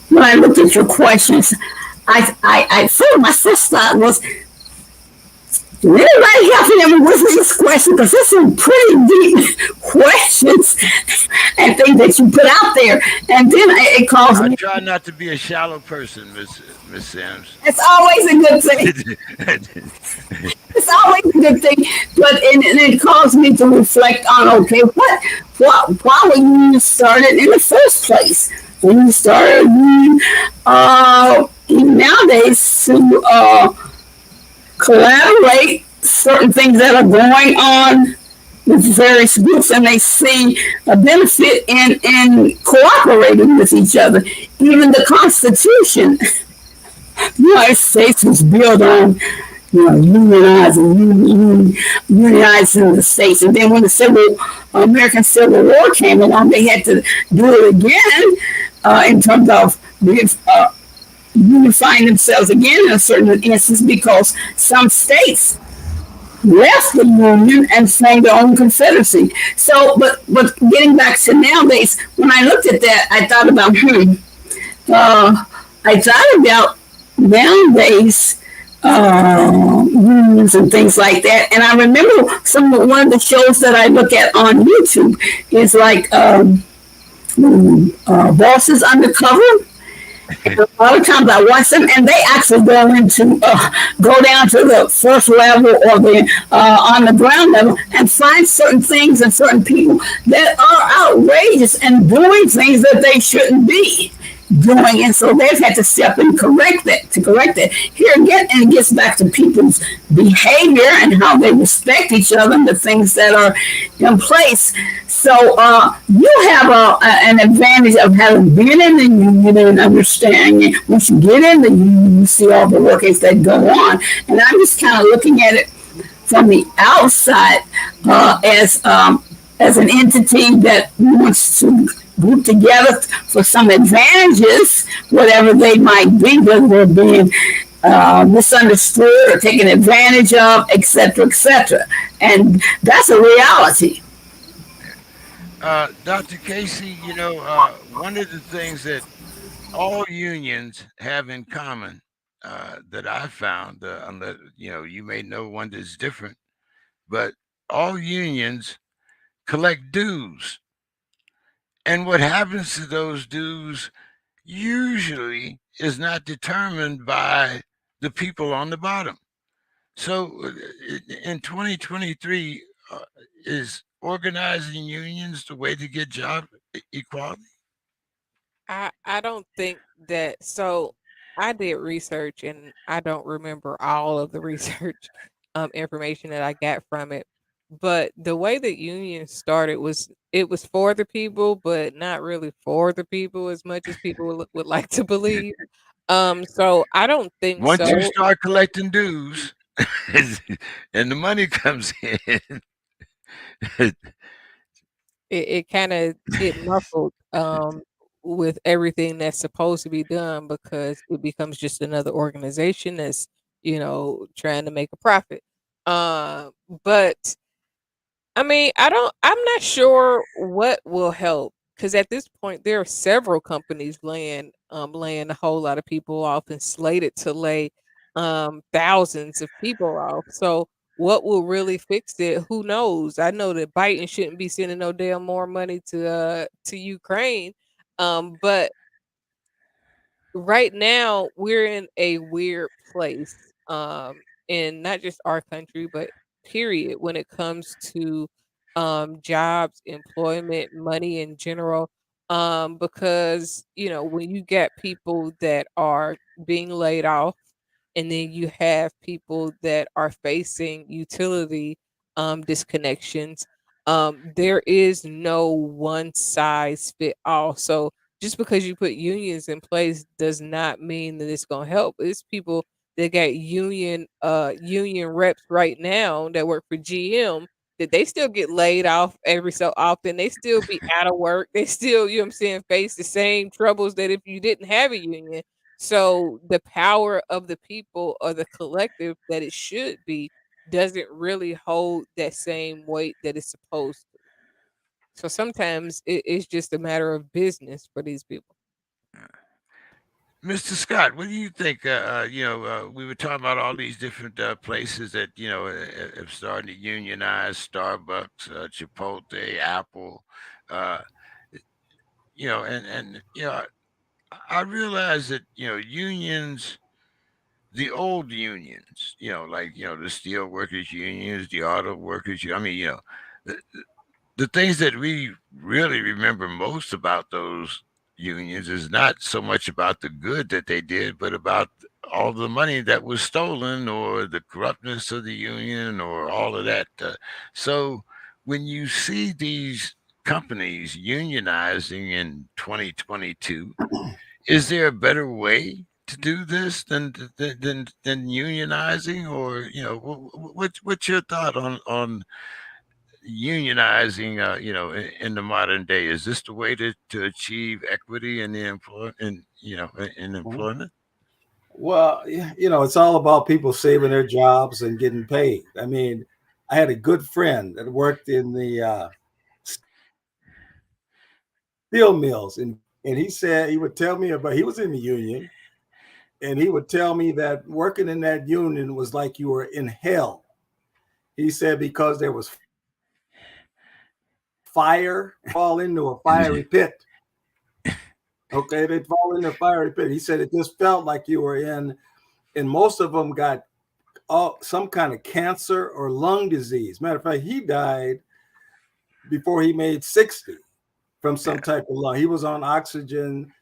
when I looked at your questions, I thought my first thought was, did anybody help him with this question? Because there's some pretty deep questions and things that you put out there. And then it caused I me. try not to be a shallow person, Miss Sims. It's always a good thing. It's always a good thing, but and it caused me to reflect on, okay, why were you started in the first place? When you started, nowadays to collaborate certain things that are going on with various groups, and they see a benefit in cooperating with each other. Even the Constitution, the United States was built on unionizing the states. And then when the American Civil War came along, they had to do it again in terms of unifying themselves again in a certain instance because some states left the union and formed their own confederacy. So, but getting back to nowadays, when I looked at that, I thought about I thought about nowadays unions and things like that. And I remember one of the shows that I look at on YouTube is like Bosses Undercover. And a lot of times I watch them, and they actually go down to the first level or the on the ground level and find certain things and certain people that are outrageous and doing things that they shouldn't be doing, and so they've had to step in and correct that. Here again, and it gets back to people's behavior and how they respect each other and the things that are in place. So you have an advantage of having been in the union and understanding. Once you get in the union, you see all the workings that go on, and I'm just kind of looking at it from the outside as an entity that wants to group together for some advantages, whatever they might be, whether they're being misunderstood or taken advantage of, etc., etc. And that's a reality. Dr. Casey, one of the things that all unions have in common that I found, unless you may know one that's different, but all unions collect dues. And what happens to those dues usually is not determined by the people on the bottom. So in 2023, is organizing unions the way to get job equality? I don't think that. So I did research, and I don't remember all of the research information that I got from it. But the way that unions started was it was for the people, but not really for the people as much as people would like to believe. So I don't think Once you so. start collecting dues and the money comes in, It kind of get muffled with everything that's supposed to be done because it becomes just another organization that's trying to make a profit. Uh, but I mean, I'm not sure what will help because at this point there are several companies laying a whole lot of people off and slated to lay thousands of people off. So what will really fix it? Who knows? I know that Biden shouldn't be sending no damn more money to Ukraine. But right now we're in a weird place in not just our country but period when it comes to jobs, employment, money in general, because when you get people that are being laid off and then you have people that are facing utility disconnections, there is no one size fit all. So just because you put unions in place does not mean that it's going to help. It's people that got union reps right now that work for GM that they still get laid off every so often. They still be out of work. They still, you know what I'm saying, face the same troubles that if you didn't have a union. So the power of the people or the collective that it should be doesn't really hold that same weight that it's supposed to. So sometimes it's just a matter of business for these people. Mr. Scott, what do you think? We were talking about all these different places that have started to unionize: Starbucks, Chipotle, Apple. Uh, I realize that unions, the old unions, like the steel workers unions, the auto workers. I mean, the, the things that we really remember most about those unions is not so much about the good that they did, but about all the money that was stolen or the corruptness of the union or all of that. So when you see these companies unionizing in 2022, is there a better way to do this than unionizing, or what's your thought on unionizing, in the modern day? Is this the way to achieve equity in the in Mhm. employment? Well, it's all about people saving their jobs and getting paid. I mean, I had a good friend that worked in the steel mills, and he said he would tell me about he was in the union, and he would tell me that working in that union was like you were in hell. He said because there was fire, fall into a fiery pit. Okay, they'd fall in the fiery pit. He said it just felt like you were in, and most of them got some kind of cancer or lung disease. Matter of fact, he died before he made 60 from some Yeah. type of lung. He was on oxygen.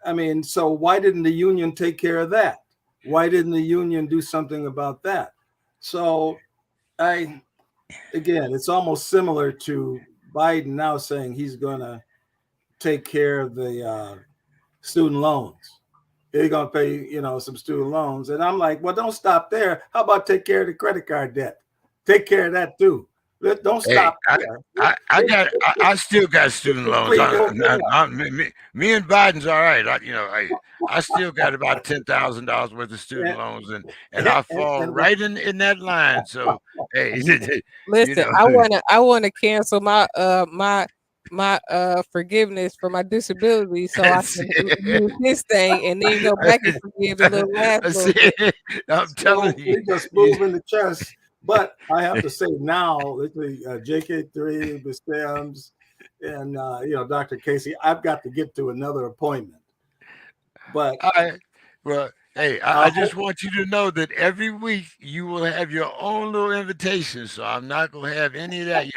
I mean, so why didn't the union take care of that? Why didn't the union do something about that? So I, again, it's almost similar to Biden now saying he's going to take care of the student loans. He's going to pay, some student loans. And I'm like, well, don't stop there. How about take care of the credit card debt? Take care of that too. Don't Hey, stop there. I still got student loans. Complete the whole thing up. Me and Biden's all right. I still got about $10,000 worth of student And, loans, and and, I and, fall and right in that line. So hey, you Listen, know, I wanna cancel my forgiveness for my disability so I can use this thing and then go back and forgive the little last I little see, bit. I'm telling so you, we just move in the chest. But I have to say now, literally, JK3, the Stems, and Dr. Casey, I've got to get to another appointment. But I well, hey, I I just hope want you to know that every week you will have your own little invitation. So I'm not gonna have any of that.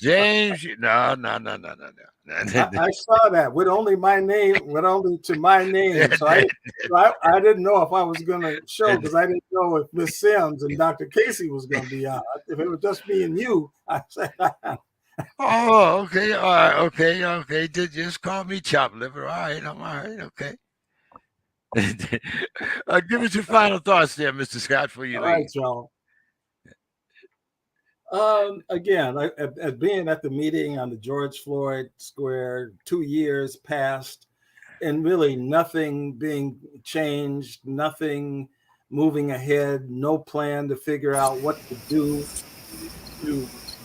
James, no, no, no, no, no, no. I saw that with only my name, with only to my name. So I didn't know if I was going to show because I didn't know if Miss Sims and Dr. Casey was going to be on. If it was just me and you, I said, Oh, okay, all right, okay. Just call me chop liver. All right, I'm all right, okay. Give us your final thoughts there, Mr. Scott, before you all right, leave. Joe. Again, at being at the meeting on the George Floyd Square, 2 years passed, and really nothing being changed, nothing moving ahead, no plan to figure out what to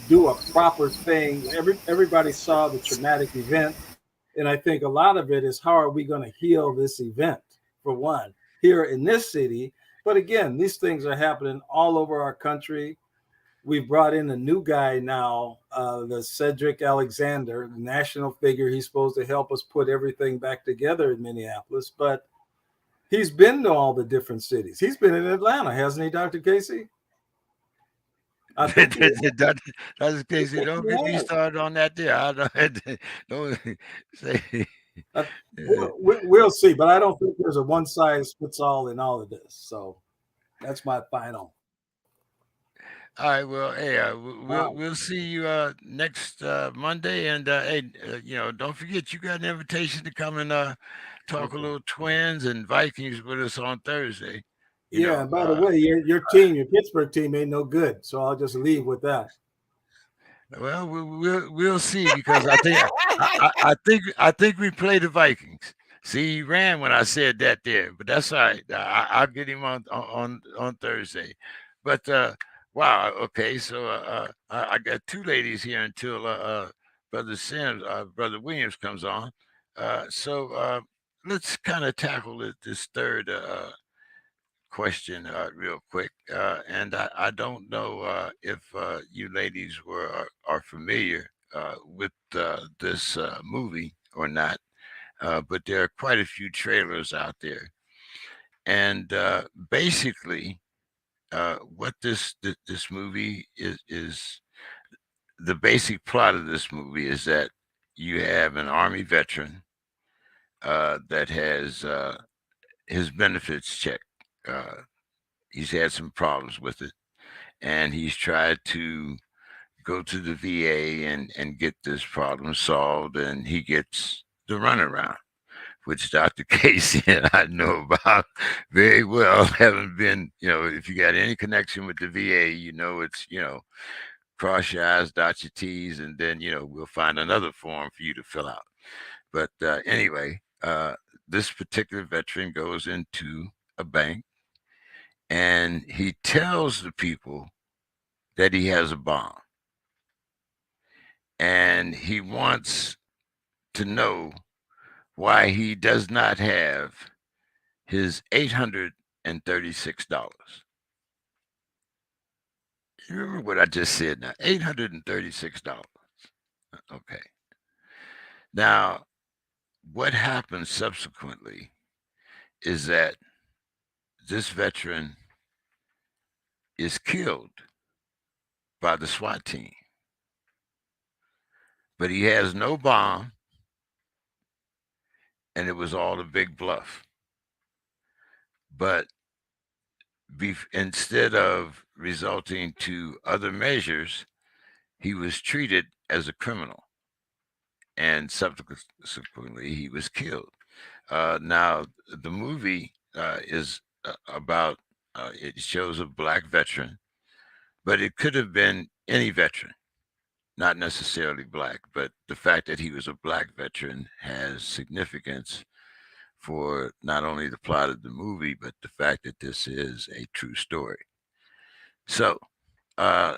do a proper thing. Everybody saw the traumatic event, and I think a lot of it is how are we going to heal this event, for one, here in this city. But again, these things are happening all over our country. We've brought in a new guy now, the Cedric Alexander, the national figure. He's supposed to help us put everything back together in Minneapolis, but he's been to all the different cities. He's been in Atlanta, hasn't he, Dr. Casey? I think he, Dr. Casey, don't get me has. started on that there. I don't say. Uh, we'll see, but I don't think there's a one size fits all in all of this. So that's my final. All right. Well, hey, we'll Wow. we'll see you next Monday, and hey, don't forget you got an invitation to come and talk a Okay. little Twins and Vikings with us on Thursday. You Yeah. know, And by the way, your team, your Pittsburgh team, ain't no good. So I'll just leave with that. well, we'll see because I think we play the Vikings. See, he ran when I said that there, but that's all right. I'll get him on Thursday. But wow, okay. So I got two ladies here until Brother Williams comes on. So let's kind of tackle this third question real quick. And I don't know if you ladies are familiar with this movie or not, but there are quite a few trailers out there. And basically, what this movie is the basic plot of this movie is that you have an army veteran that has his benefits checked. Uh, he's had some problems with it, and he's tried to go to the VA and get this problem solved, and he gets the runaround, which Dr. Casey and I know about very well. Having been, if you got any connection with the VA, it's, cross your I's, dot your T's, and then, we'll find another form for you to fill out. But anyway, this particular veteran goes into a bank and he tells the people that he has a bomb and he wants to know why he does not have his $836. You remember what I just said now? $836. Okay. Now, what happens subsequently is that this veteran is killed by the SWAT team, but he has no bomb, and it was all a big bluff. But instead of resulting to other measures, he was treated as a criminal, and subsequently he was killed. Now, the movie is about, it shows a black veteran, but it could have been any veteran, not necessarily black, but the fact that he was a black veteran has significance for not only the plot of the movie, but the fact that this is a true story. So, uh,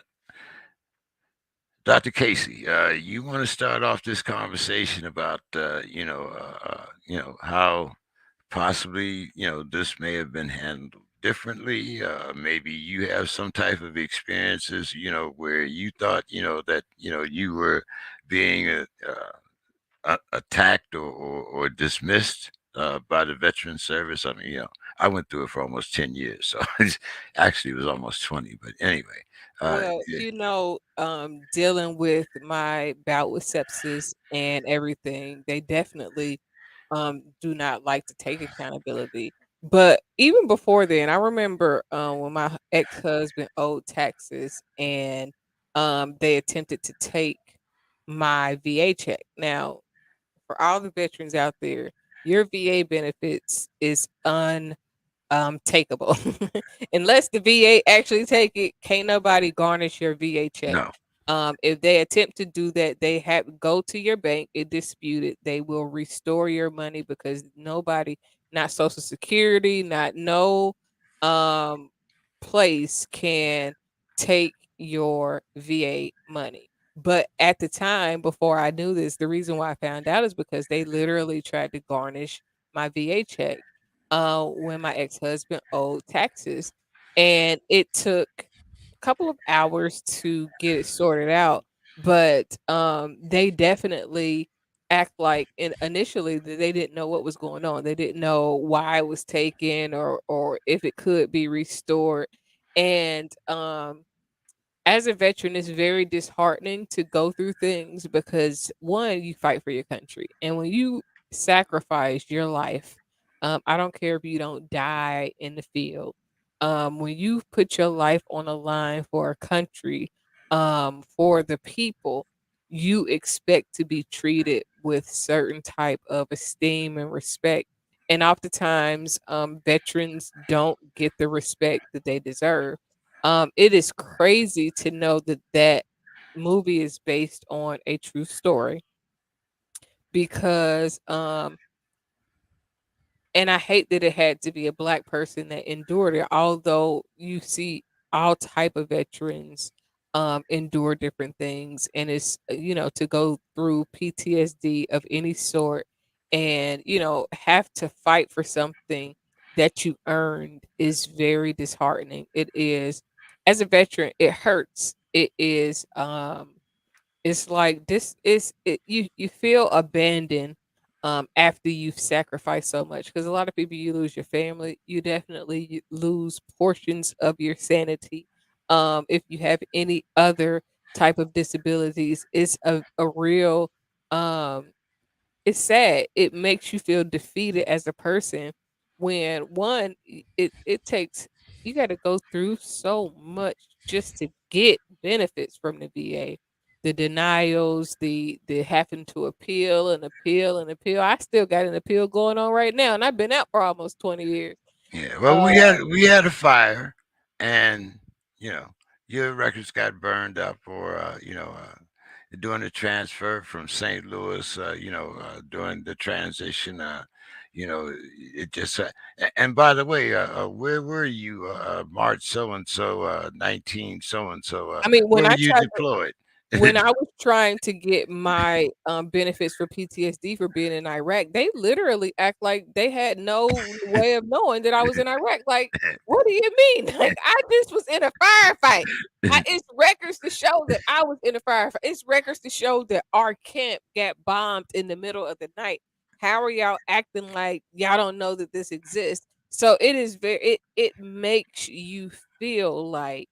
Dr. Casey, you want to start off this conversation about, how possibly, this may have been handled differently. Maybe you have some type of experiences, where you thought, that, you were being attacked or dismissed by the veteran service. I mean, I went through it for almost 10 years. So actually it was almost 20. But anyway, Well, Yeah, dealing with my bout with sepsis and everything, they definitely do not like to take accountability. But even before then, I remember when my ex-husband owed taxes and they attempted to take my VA check. Now, for all the veterans out there, your VA benefits is takeable. Unless the VA actually take it, can't nobody garnish your VA check. no, If they attempt to do that, they have go to your bank and dispute it. They will restore your money because nobody, not Social Security, not no um place can take your VA money. But at the time, before I knew this, the reason why I found out is because they literally tried to garnish my VA check when my ex-husband owed taxes, and it took a couple of hours to get it sorted out. But they definitely act like initially that they didn't know what was going on. They didn't know why it was taken or if it could be restored. And as a veteran, it's very disheartening to go through things because one, you fight for your country, and when you sacrifice your life, I don't care if you don't die in the field. When you put your life on a line for a country, for the people, you expect to be treated with certain type of esteem and respect. And oftentimes, veterans don't get the respect that they deserve. It is crazy to know that that movie is based on a true story because and I hate that it had to be a black person that endured it, although you see all type of veterans endure different things, and it's to go through PTSD of any sort and have to fight for something that you earned is very disheartening. It is. As a veteran, it hurts. It is it's like this is it, you feel abandoned after you've sacrificed so much, because a lot of people, you lose your family, you definitely lose portions of your sanity. If you have any other type of disabilities, it's a real um it's sad. It makes you feel defeated as a person when one it takes, you got to go through so much just to get benefits from the VA. The denials, the having to appeal and appeal and appeal. I still got an appeal going on right now, and I've been out for almost 20 years. yeah. Well, Uh, we had a fire, and you know your records got burned up, or doing the transfer from St. Louis. During the transition. It just. And by the way, where were you? March so and so, 19 so and so. I mean, Where were you deployed? when I was trying to get my benefits for PTSD for being in Iraq, they literally act like they had no way of knowing that I was in Iraq. Like, what do you mean? Like, I just was in a firefight. It's records to show that I was in a firefight. It's records to show that our camp got bombed in the middle of the night. How are y'all acting like y'all don't know that this exists? So it is it makes you feel like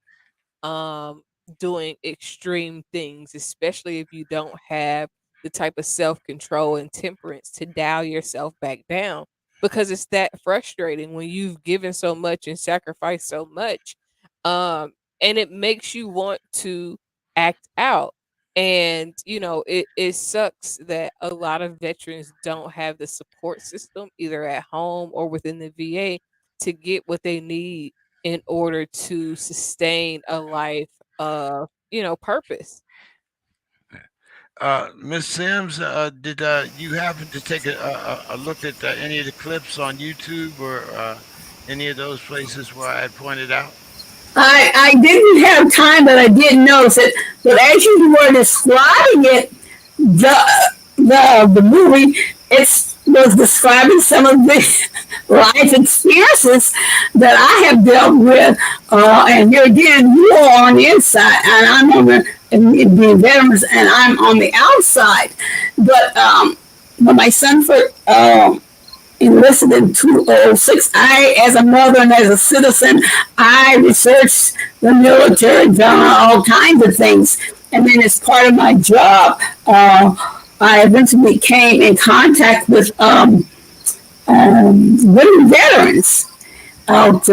um doing extreme things, especially if you don't have the type of self-control and temperance to dial yourself back down, because it's that frustrating when you've given so much and sacrificed so much, and it makes you want to act out. And it sucks that a lot of veterans don't have the support system either at home or within the VA to get what they need in order to sustain a life of, purpose. Miss Sims, did you happen to take a look at any of the clips on YouTube or any of those places where I had pointed out? I didn't have time, but I did notice it. But as you were describing it, the movie, it was describing some of the life experiences that I have dealt with. And here again, you are on the inside, and I'm on the veterans, and I'm on the outside. But when my son enlisted in 2006. I, as a mother and as a citizen, I researched the military, done all kinds of things. And then as part of my job, I eventually came in contact with women veterans out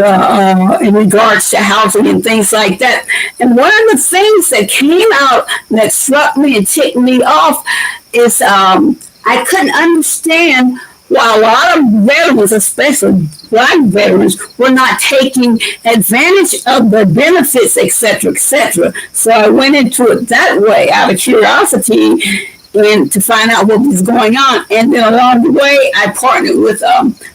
in regards to housing and things like that. And one of the things that came out that struck me and ticked me off is I couldn't understand why a lot of veterans, especially black veterans, were not taking advantage of the benefits, etc., etc. So I went into it that way out of curiosity and to find out what was going on. And then along the way, I partnered with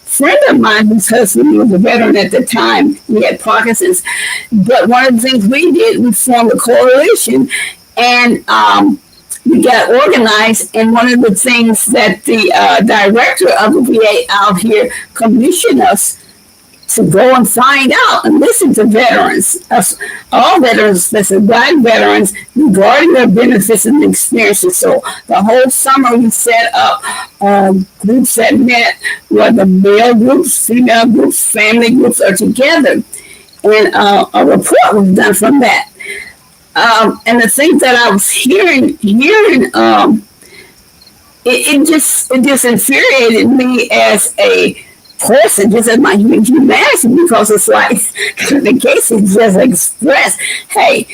friend of mine whose husband was a veteran at the time. He had Parkinson's. But one of the things we did, we formed a coalition and we got organized. And one of the things that the director of the VA out here commissioned us to go and find out and listen to veterans, all veterans, especially black veterans, regarding their benefits and experiences. So the whole summer we set up groups that met, whether male groups, female groups, family groups are together. And a report was done from that. And the things that I was hearing, it just infuriated me as a person, just as my humanity, because it's like the case is just expressed, hey,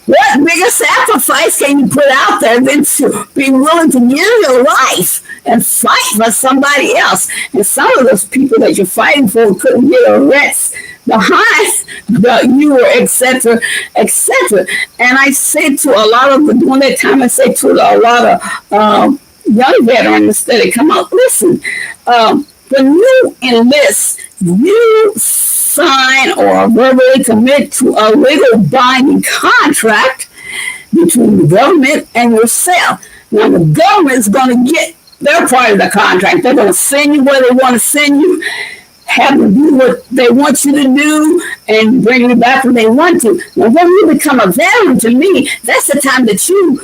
what bigger sacrifice can you put out there than to be willing to give your life and fight for somebody else? And some of those people that you're fighting for couldn't get a rest behind you, or etc., etc. And I said to a lot of during that time, I said to a lot of young veterans that had come out, listen, when you enlist, you sign or verbally commit to a legal binding contract between the government and yourself. Now, the government is going to get their part of the contract. They're going to send you where they want to send you, have them do what they want you to do, and bring you back when they want to. Now, when you become a veteran, to me, that's the time that you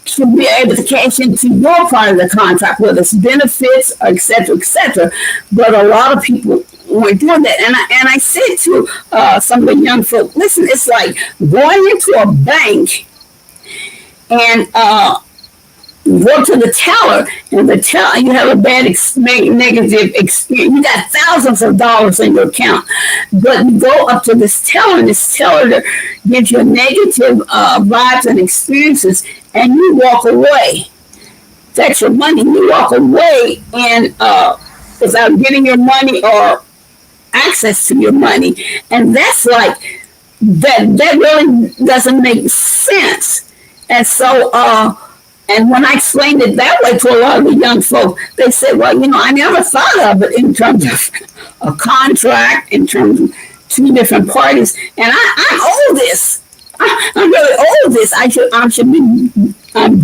should be able to cash into your part of the contract, whether it's benefits, or et cetera, et cetera. But a lot of people weren't doing that. And I said to some of the young folk, listen, it's like going into a bank and go to the teller, and the teller, you have a bad negative experience. You got thousands of dollars in your account, but you go up to this teller, and this teller gives you negative vibes and experiences, and you walk away. That's your money. You walk away and without getting your money or access to your money, and that's like that. That really doesn't make sense. And so. And when I explained it that way to a lot of the young folk, they said, well, I never thought of it in terms of a contract, in terms of two different parties. And I'm oldest. I'm really oldest. I should be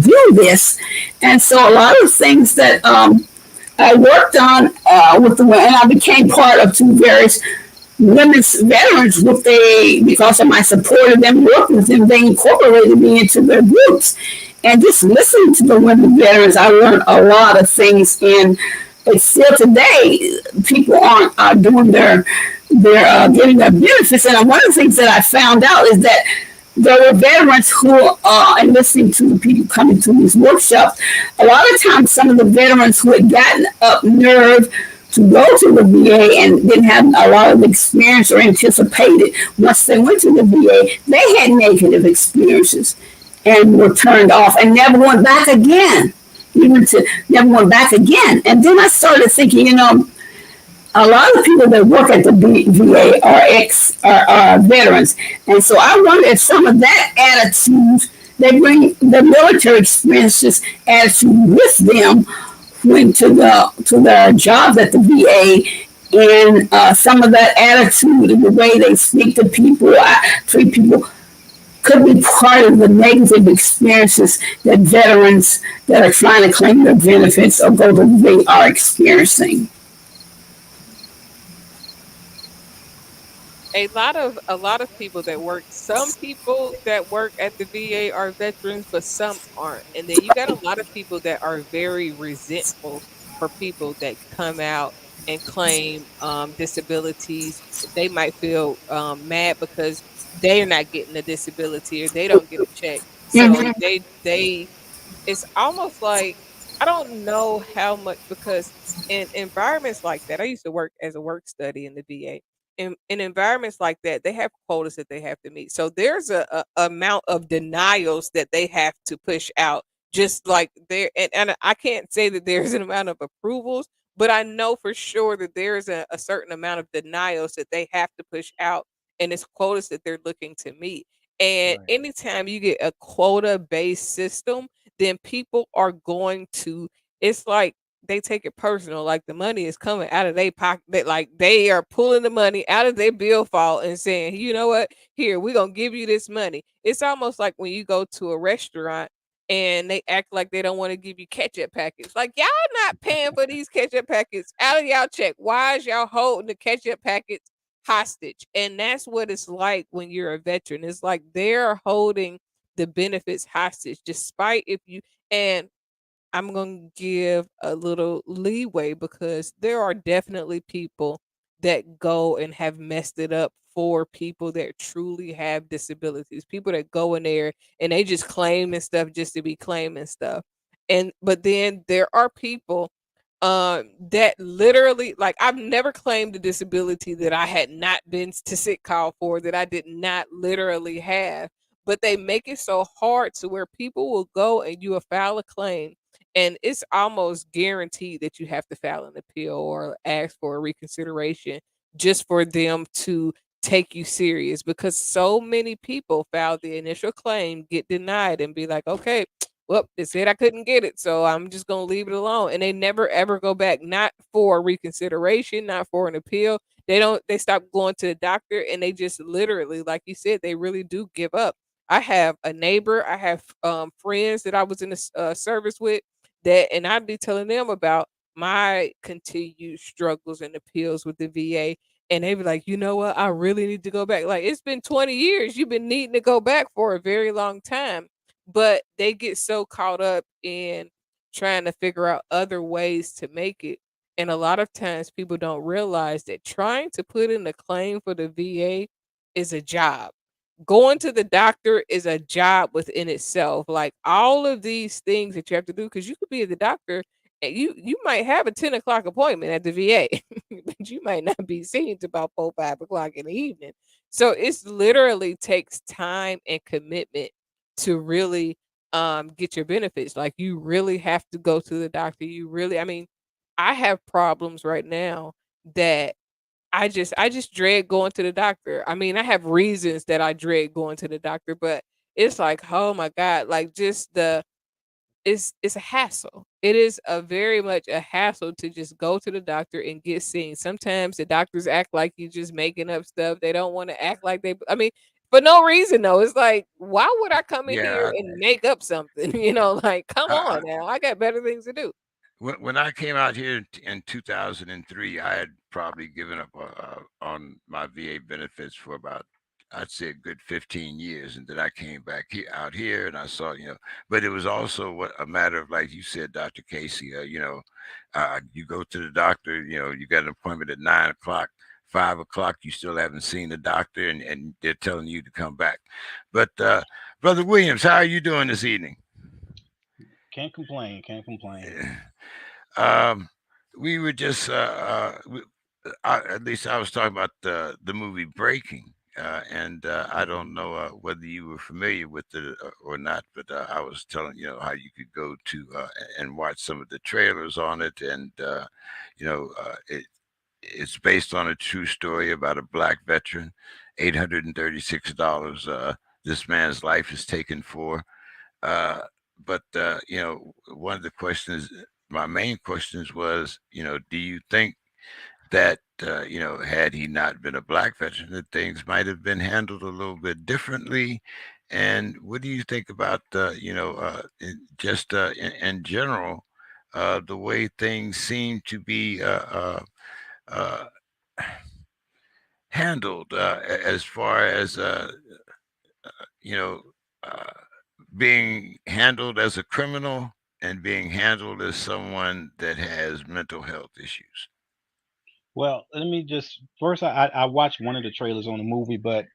do this. And so a lot of things that I worked on with the women, and I became part of two various women's veterans because of my support of them, working with them, they incorporated me into their groups. And just listening to the women veterans, I learned a lot of things. And it's still today, people are doing their getting their benefits. And one of the things that I found out is that there were veterans who, and listening to the people coming to these workshops, a lot of times some of the veterans who had gotten up nerve to go to the VA and didn't have a lot of experience or anticipated, once they went to the VA, they had negative experiences and were turned off and never went back again, never went back again. And then I started thinking, a lot of people that work at the VA are veterans. And so I wonder if some of that attitude, they bring the military experiences attitude with them to their jobs at the VA, and some of that attitude and the way they speak to people, treat people, could be part of the negative experiences that veterans that are trying to claim their benefits or go to the VA are experiencing. A lot of people that work. Some people that work at the VA are veterans, but some aren't. And then you got a lot of people that are very resentful for people that come out and claim disabilities. They might feel mad because they're not getting a disability or they don't get a check. So Mhm. they it's almost like I don't know how much because in environments like that, I used to work as a work study in the VA. In environments like that, they have quotas that they have to meet. So there's a amount of denials that they have to push out. Just like there, and I can't say that there's an amount of approvals, but I know for sure that there is a certain amount of denials that they have to push out, and it's quotas that they're looking to meet. And Right. anytime you get a quota based system, then people are going to it's like they take it personal, like the money is coming out of their pocket. Like they are pulling the money out of their bill file and saying, you know what, here, we're gonna give you this money. It's almost like when you go to a restaurant and they act like they don't want to give you ketchup packets. Like y'all not paying for these ketchup packets out of y'all check. Why is y'all holding the ketchup packets hostage? And that's what it's like when you're a veteran. It's like they're holding the benefits hostage, despite if you and I'm going to give a little leeway because there are definitely people that go and have messed it up for people that truly have disabilities. People that go in there and they just claim and stuff just to be claiming stuff. And but then there are people that literally like I've never claimed a disability that I had not been to sick call for that I did not literally have, but they make it so hard to where people will go and you will file a claim and it's almost guaranteed that you have to file an appeal or ask for a reconsideration just for them to take you serious because so many people file the initial claim, get denied, and be like, okay, well, they said I couldn't get it, so I'm just gonna leave it alone. And they never ever go back, not for reconsideration, not for an appeal. They stop going to the doctor and they just literally, like you said, they really do give up. I have a neighbor, I have friends that I was in a service with that and I'd be telling them about my continued struggles and appeals with the VA. And they'd be like, you know what? I really need to go back. Like, it's been 20 years. You've been needing to go back for a very long time. But they get so caught up in trying to figure out other ways to make it. And a lot of times people don't realize that trying to put in a claim for the VA is a job. Going to the doctor is a job within itself. Like all of these things that you have to do, because you could be at the doctor and you might have a 10 o'clock appointment at the VA, but you might not be seen to about 4, 5 o'clock in the evening. So it's literally takes time and commitment to really get your benefits. Like you really have to go to the doctor. You really, I mean, I have problems right now that I just dread going to the doctor. I mean, I have reasons that I dread going to the doctor, but it's like, oh my God, like just the it's a hassle. It is a very much a hassle to just go to the doctor and get seen. Sometimes the doctors act like you just making up stuff. They don't want to act like they I mean, for no reason though. It's like, why would I come in here Yeah, and make up something? Like, come I, on now. I got better things to do. when I came out here in 2003, I had probably given up on my VA benefits for about, I'd say, a good 15 years, and then I came back out here, and I saw, but it was also what a matter of, like you said, Dr. Casey, you go to the doctor, you got an appointment at 9 o'clock. 5 o'clock, you still haven't seen the doctor, and they're telling you to come back. But Brother Williams, how are you doing this evening? Can't complain. Can't complain. Um, we were just, at least I was talking about the movie Breaking, and I don't know whether you were familiar with it or not, but I was telling how you could go to and watch some of the trailers on it, and it's based on a true story about a black veteran, $836. This man's life is taken for. Uh, but one of the questions, my main questions was, do you think that had he not been a black veteran, that things might have been handled a little bit differently? And what do you think about just in general, the way things seem to be uh, handled as far as you know, uh, being handled as a criminal and being handled as someone that has mental health issues? Well, let me just first. I watched one of the trailers on the movie, but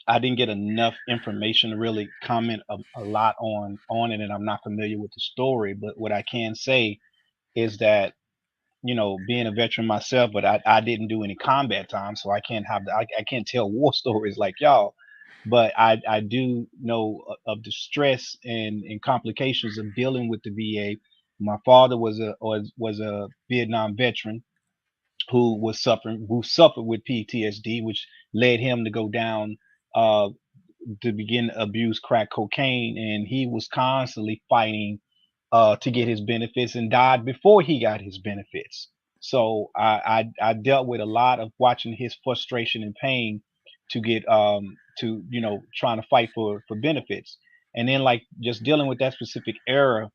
I didn't get enough information to really comment a lot on it, and I'm not familiar with the story. But what I can say is that, being a veteran myself, but I didn't do any combat time, so I can't I can't tell war stories like y'all. But I do know of the stress and complications of dealing with the VA. My father was a Vietnam veteran who suffered with PTSD, which led him to go down uh, to begin to abuse crack cocaine, and he was constantly fighting to get his benefits and died before he got his benefits. So I dealt with a lot of watching his frustration and pain to get to trying to fight for benefits, and then like just dealing with that specific era.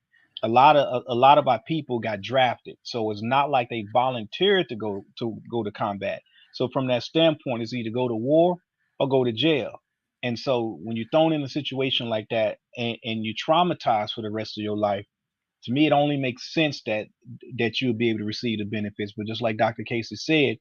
A lot of our people got drafted, so it's not like they volunteered to go to combat. So from that standpoint, it's either go to war or go to jail. And so when you're thrown in a situation like that, and you're traumatized for the rest of your life, to me, it only makes sense that you'll be able to receive the benefits. But just like Dr. Casey said,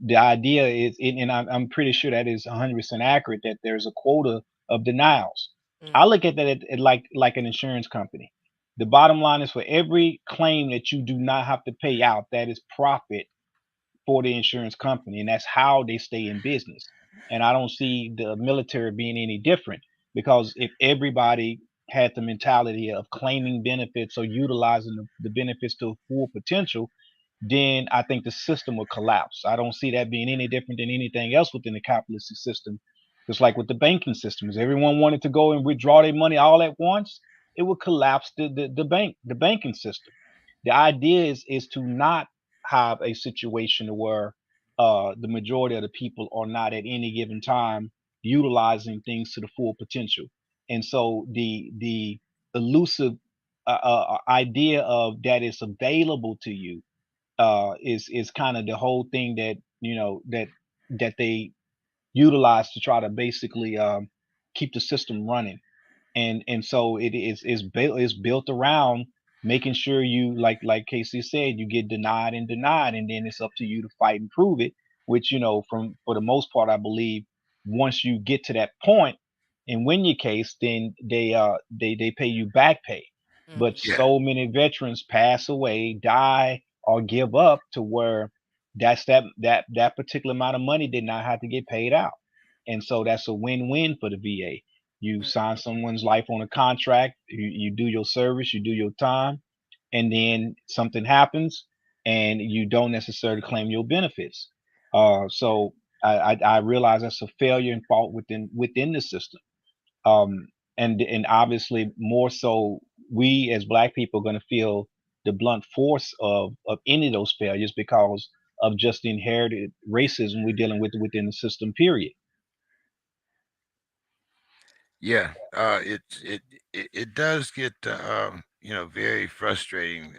the idea is, and I'm pretty sure that is 100% accurate, that there's a quota of denials. I Mm. look at that like an insurance company. The bottom line is, for every claim that you do not have to pay out, that is profit for the insurance company, and that's how they stay in business. And I don't see the military being any different, because if everybody had the mentality of claiming benefits or utilizing the benefits to full potential, then I think the system will collapse. I don't see that being any different than anything else within the capitalistic system. Just like with the banking system, if everyone wanted to go and withdraw their money all at once, it would collapse the banking system. The idea is to not have a situation where the majority of the people are not at any given time utilizing things to the full potential. And so the elusive idea of that it's available to you is kind of the whole thing that they utilize to try to basically keep the system running. And so it is built around making sure you, like Casey said, you get denied and denied, and then it's up to you to fight and prove it. Which, from for the most part, I believe once you get to that point and win your case, then they pay you back pay. But Mhm. Yeah, so many veterans pass away, die, or give up to where that particular amount of money did not have to get paid out. And so that's a win-win for the VA. You sign Mhm. someone's life on a contract, you do your service, you do your time, and then something happens and you don't necessarily claim your benefits. So I realize that's a failure and fault within the system. Um, and obviously more so, we as Black people are going to feel the blunt force of any of those failures because of just the inherited racism we're dealing with within the system. Period. yeah. It does get very frustrating.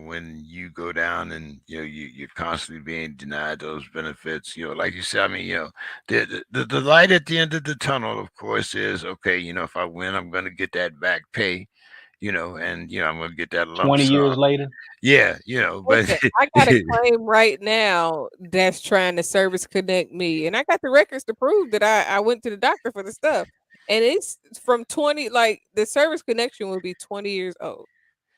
When you go down and you're constantly being denied those benefits. Like you said, I mean, the light at the end of the tunnel, of course, is okay. If I win, I'm going to get that back pay. And I'm going to get that lump 20 years sum. later. Yeah, but Listen, I got a claim right now that's trying to service connect me, and I got the records to prove that I went to the doctor for the stuff, and it's from 20. Like the service connection will be 20 years old,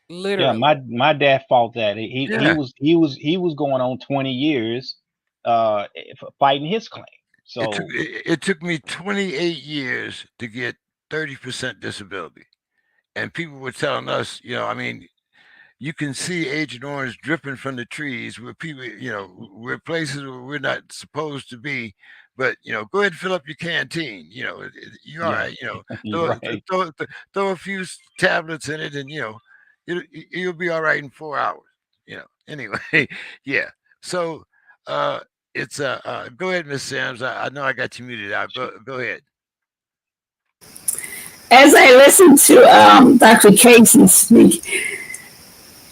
Yeah, literally. my dad fought that. He yeah. was going on 20 years fighting his claim. So It took me 28 years to get 30% disability. And people were telling us, I mean, you can see Agent Orange dripping from the trees where people, we're places where we're not supposed to be. But go ahead and fill up your canteen. You're all yeah, right. you're Throw, right. throw a few tablets in it, and you'll be all right in 4 hours. Anyway, yeah. So it's go ahead, Miss Sams. I know I got you muted out. Go ahead. As I listened to Dr. Casey speak,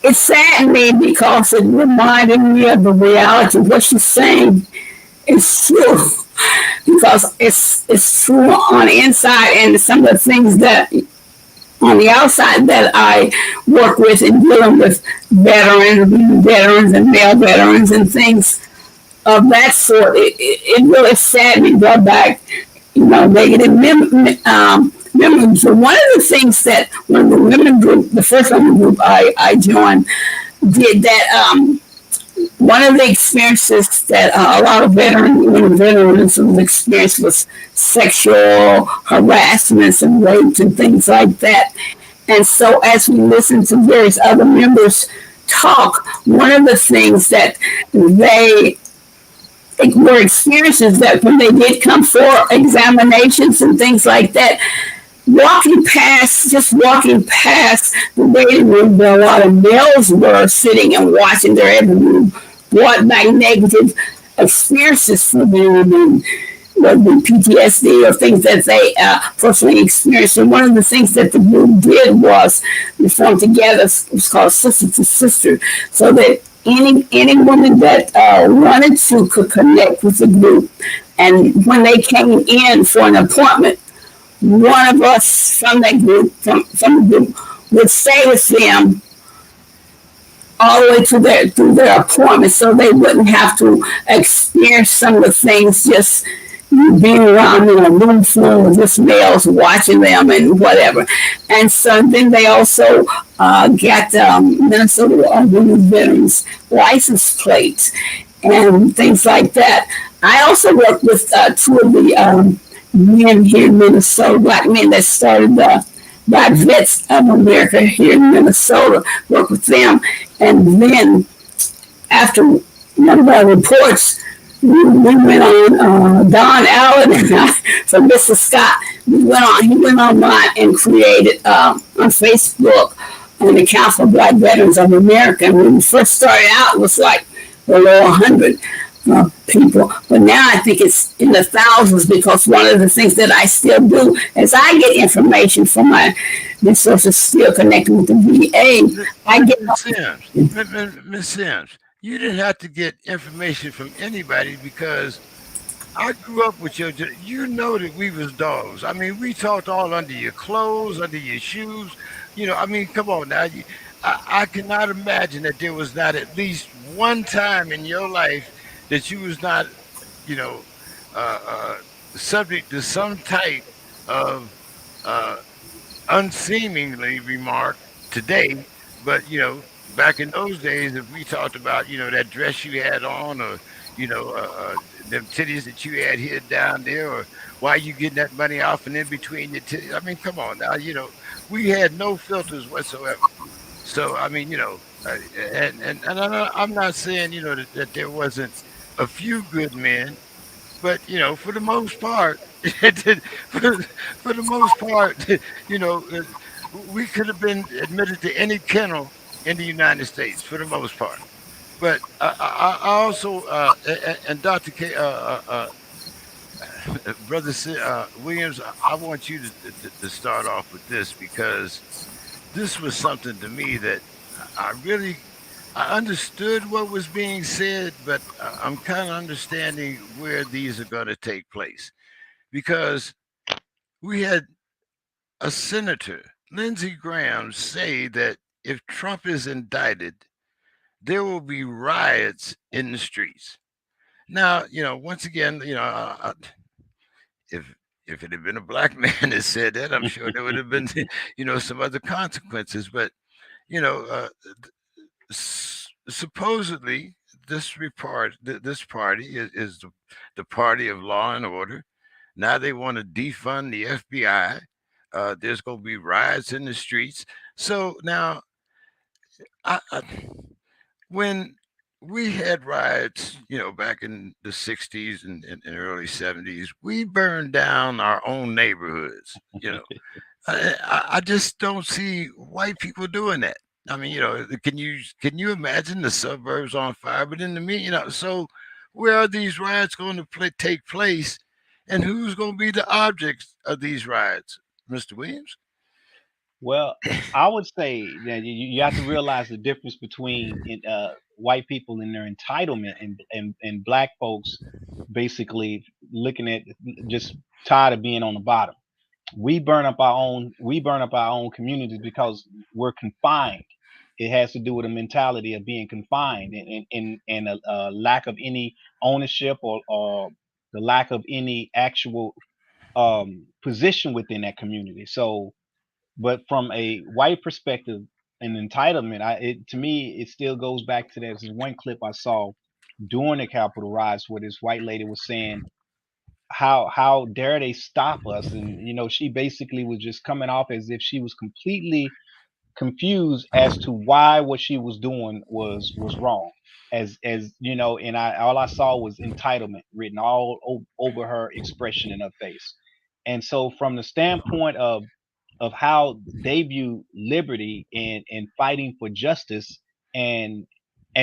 it saddened me because it reminded me of the reality. What she's saying is true because it's true on the inside, and some of the things that on the outside that I work with in dealing with veterans and male veterans and things of that sort. It really saddened me brought back, negative memories. So one of the things that one of the women group, the first women group I joined, did that. One of the experiences that a lot of veterans experienced was sexual harassments and rapes and things like that. And so, as we listen to various other members talk, one of the things that they were experiences that when they did come for examinations and things like that, walking past the waiting room where a lot of males were sitting and watching their every move brought back negative experiences for them, and whether it be PTSD or things that they personally experienced. And one of the things that the group did was we formed together. It was called Sister to Sister, so that any woman that wanted to could connect with the group. And when they came in for an appointment, one of us from that group, from the group, would stay with them all the way to through their appointment, so they wouldn't have to experience some of the things just being around in a room full of just males watching them and whatever. And so then they also got Minnesota Women's Veterans license plates and things like that. I also worked with two of the men here in Minnesota, black men that started the Black Vets of America here in Minnesota, worked with them. And then after one of our reports, we went on, Don Allen and I, from Mr. Scott, he went online and created on Facebook an account for Black Veterans of America. And when we first started out, it was like below 100 people. But now I think it's in the thousands, because one of the things that I still do is I get information from my resources still connected with the VA. I get Miss Sims, you didn't have to get information from anybody, because I grew up with you know that we was dogs. I mean, we talked all under your clothes, under your shoes. I mean, come on now. I cannot imagine that there was not at least one time in your life that you was not, you know, uh, uh, subject to some type of uh, unseemingly remark today. But back in those days, if we talked about that dress you had on, or you know uh, uh, them titties that you had here down there, or why you getting that money off and in between your titties. I mean, come on now. We had no filters whatsoever. So I mean, I'm not saying that there wasn't a few good men, but for the most part, for the most part, you know, uh, we could have been admitted to any kennel in the United States for the most part. But I also and Dr. K, Brother Williams, I want you to start off with this, because this was something to me that I really I understood what was being said, but I'm kind of understanding where these are going to take place, because we had a senator, Lindsey Graham, say that if Trump is indicted, there will be riots in the streets. Now, once again, if if it had been a black man that said that, I'm sure there would have been, some other consequences. But you know, uh, supposedly this party is the party of law and order. Now they want to defund the FBI. There's going to be riots in the streets. So now, I when we had riots, back in the 60s and early 70s, we burned down our own neighborhoods. I just don't see white people doing that. I mean, can you imagine the suburbs on fire? But in the mean, so where are these riots going to take place, and who's going to be the objects of these riots, Mr. Williams? Well, I would say that you have to realize the difference between white people and their entitlement, and black folks basically looking at just tired of being on the bottom. we burn up our own communities because we're confined. It has to do with a mentality of being confined and a lack of any ownership or the lack of any actual position within that community. So, but from a white perspective, an entitlement, to me, it still goes back to that. There's one clip I saw during the Capitol riots where this white lady was saying, how dare they stop us? And she basically was just coming off as if she was completely confused as to why what she was doing was wrong. As and I all I saw was entitlement written all over her expression in her face. And so from the standpoint of how they view liberty and fighting for justice and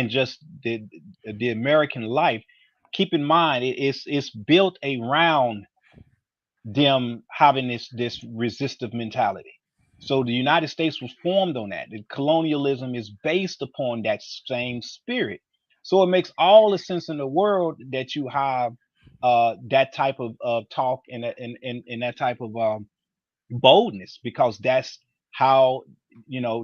just the American life, keep in mind it's built around them having this resistive mentality. So the United States was formed on that. And colonialism is based upon that same spirit. So it makes all the sense in the world that you have that type of talk and that type of boldness, because that's how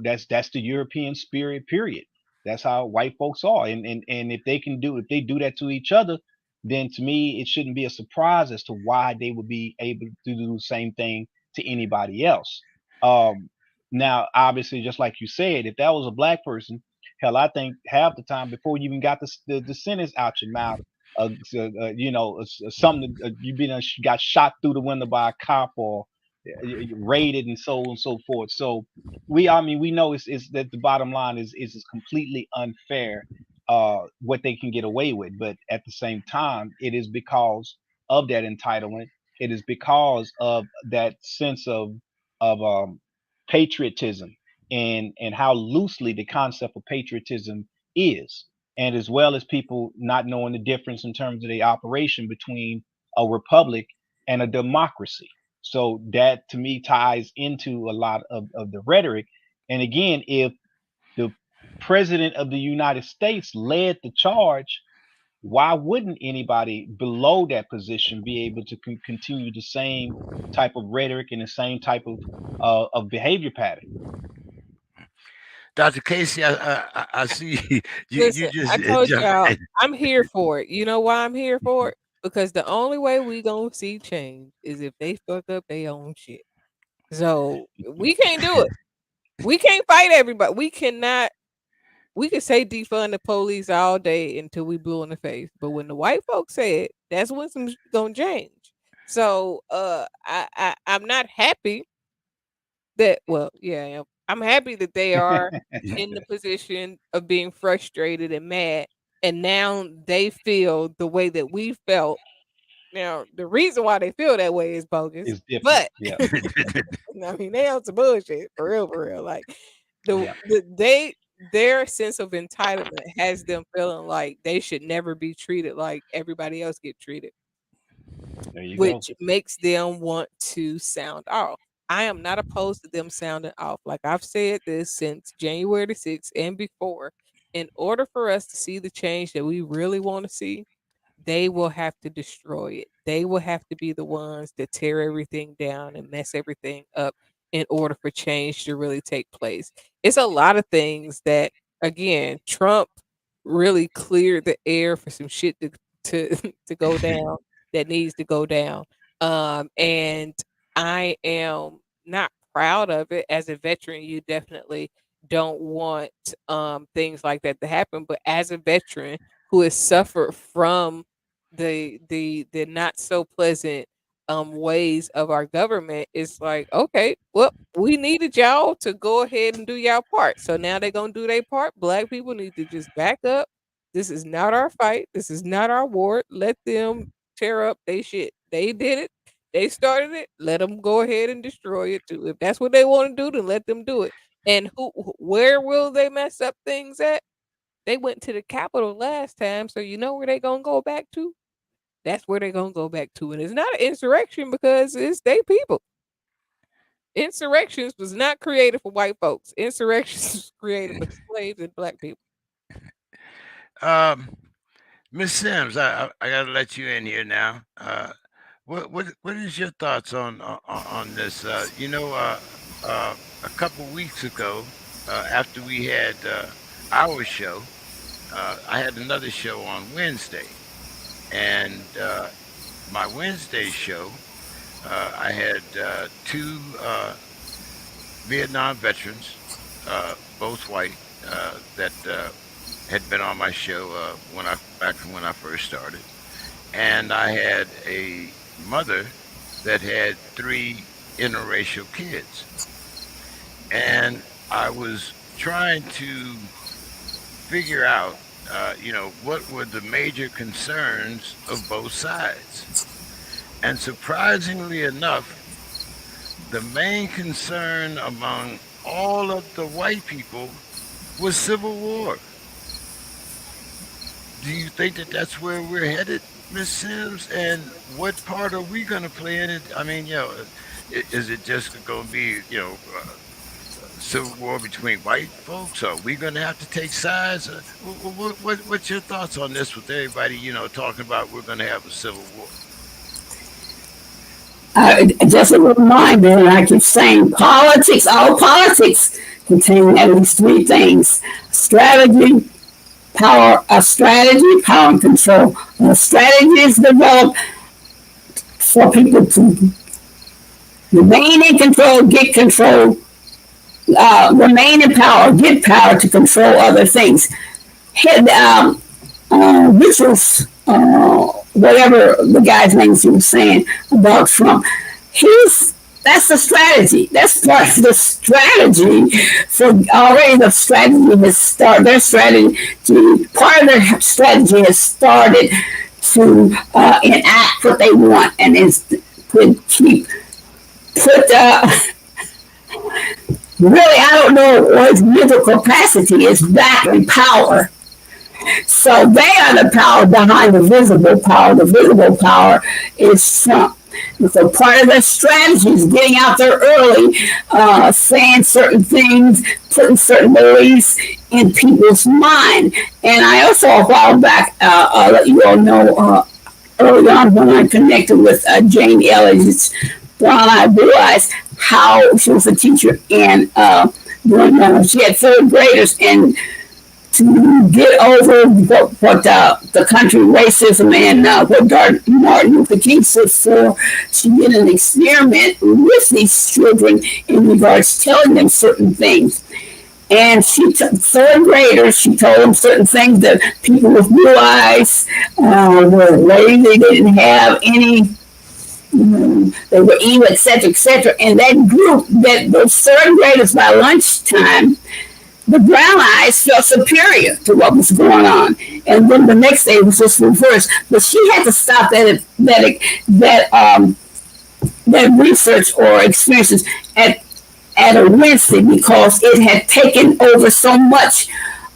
that's the European spirit, period. That's how white folks are. And if they do that to each other, then to me it shouldn't be a surprise as to why they would be able to do the same thing to anybody else. um Now obviously, just like you said, if that was a black person, hell, I think half the time before you even got the sentence out your mouth, something, you been got shot through the window by a cop, or rated and so on and so forth. So I mean, we know it's that the bottom line is completely unfair what they can get away with. But at the same time, it is because of that entitlement. It is because of that sense of patriotism and how loosely the concept of patriotism is, and as well as people not knowing the difference in terms of the operation between a republic and a democracy. So that to me ties into a lot of the rhetoric. And again, if the president of the United States led the charge, why wouldn't anybody below that position be able to continue the same type of rhetoric and the same type of behavior pattern? Dr. Casey, I see you Listen, just I told jumped y'all in. I'm here for it. You know why I'm here for it? Because the only way we gonna see change is if they fuck up their own shit. So we can't do it. We can't fight everybody. We cannot. We can say defund the police all day until we blue in the face, but when the white folks say it, that's when some gonna change. So I'm not happy that, well, yeah, I am. I'm happy that they are in the position of being frustrated and mad, and now they feel the way that we felt. Now, the reason why they feel that way is bogus, It's different. but Yeah. I mean, they on some bullshit for real, for real. Like Yeah. their sense of entitlement has them feeling like they should never be treated like everybody else get treated, There you go. which makes them want to sound off. I am not opposed to them sounding off. Like I've said this since January the 6th and before. In order for us to see the change that we really want to see, they will have to destroy it. They will have to be the ones that tear everything down and mess everything up in order for change to really take place. It's a lot of things that, again, Trump really cleared the air for some shit to to go down that needs to go down. And I am not proud of it. As a veteran, you definitely don't want things like that to happen. But as a veteran who has suffered from the not so pleasant ways of our government, it's like, okay, well, we needed y'all to go ahead and do y'all part, so now they're gonna do their part. Black people need to just back up. This is not our fight. This is not our war. Let them tear up they shit. They did it. They started it. Let them go ahead and destroy it too. If that's what they want to do, then let them do it. And where will they mess up things at? They went to the Capitol last time, so you know where they gonna go back to? That's where they gonna go back to. And it's not an insurrection because it's they people. Insurrections was not created for white folks. Insurrections was created for slaves and black people. um, Miss Sims, I gotta let you in here now. what is your thoughts on this? A couple weeks ago, after we had our show, I had another show on Wednesday, and my Wednesday show, I had two Vietnam veterans, both white, that had been on my show when I back when I first started, and I had a mother that had three interracial kids, and I was trying to figure out, what were the major concerns of both sides, and surprisingly enough, the main concern among all of the white people was civil war. Do you think that that's where we're headed, Miss Sims? And what part are we going to play in it? I mean, is it just going to be, civil war between white folks? Are we going to have to take sides? What's your thoughts on this with everybody, talking about we're going to have a civil war? Just a reminder, and I keep saying politics, all politics contain at least three things: strategy, power and control. And the strategy is developed for people to remain in control, get control, remain in power, get power to control other things. Hit Mitchell's, whatever the guy's name he was saying about Trump. That's the strategy. That's part of the strategy. For already the strategy has started. Their strategy, part of their strategy has started to enact what they want, and is to put really, I don't know what his mental capacity is back in power. So they are the power behind the visible power. The visible power is Trump. So part of their strategy is getting out there early, saying certain things, putting certain beliefs in people's mind. And I also, a while back, I'll let you all know, early on when I connected with Jane Ellis Brown, I realized how she was a teacher and when she had third graders, and to get over what the country racism and what Martin Luther King stood for, she did an experiment with these children in regards to telling them certain things. And she took third graders, she told them certain things that people with blue eyes were lazy, they didn't have any, they were evil, etc., etc. And that group, those third graders by lunchtime, the brown eyes felt superior to what was going on, and then the next day was just reversed. But she had to stop that research or experiences at a Wednesday because it had taken over so much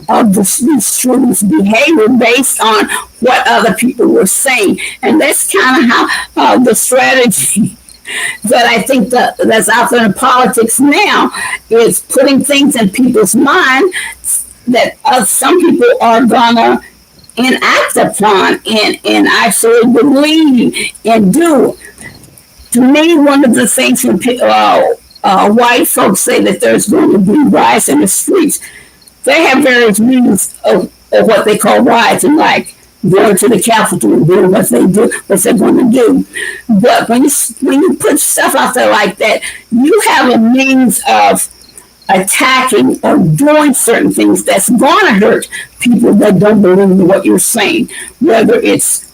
of these students' behavior based on what other people were saying, and that's kind of how the strategy that I think that's out there in politics now is putting things in people's mind that some people are gonna enact upon and actually believe and do. To me, one of the things when white folks say that there's going to be riots in the streets, they have various meanings of what they call riots, and like going to the Capitol and doing what they're going to do. But when you put stuff out there like that, you have a means of attacking or doing certain things that's going to hurt people that don't believe in what you're saying, whether it's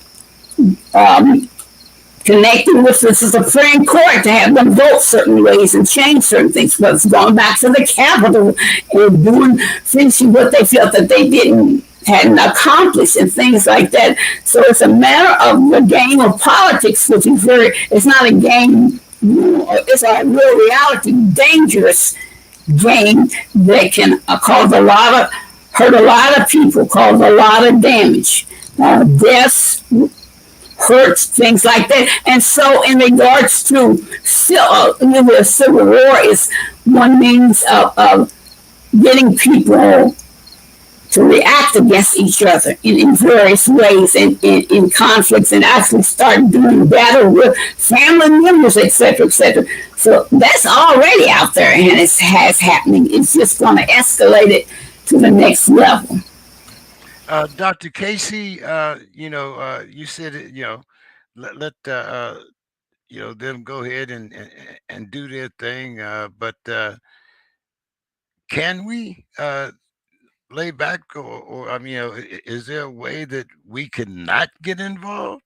connecting with the Supreme Court to have them vote certain ways and change certain things, whether it's going back to the Capitol and doing finishing what they felt that they hadn't accomplished and things like that. So it's a matter of the game of politics, which is it's not a game, it's a real reality, dangerous game that can hurt a lot of people, cause a lot of damage, deaths, hurts, things like that. And so in regards to civil war is one means of getting people to react against each other in various ways in conflicts and actually start doing battle with family members, etc., etc. So that's already out there and it has happening. It's just going to escalate it to the next level. Dr. Casey, you said it, let them go ahead and do their thing. But can we lay back, or I mean, is there a way that we can not get involved?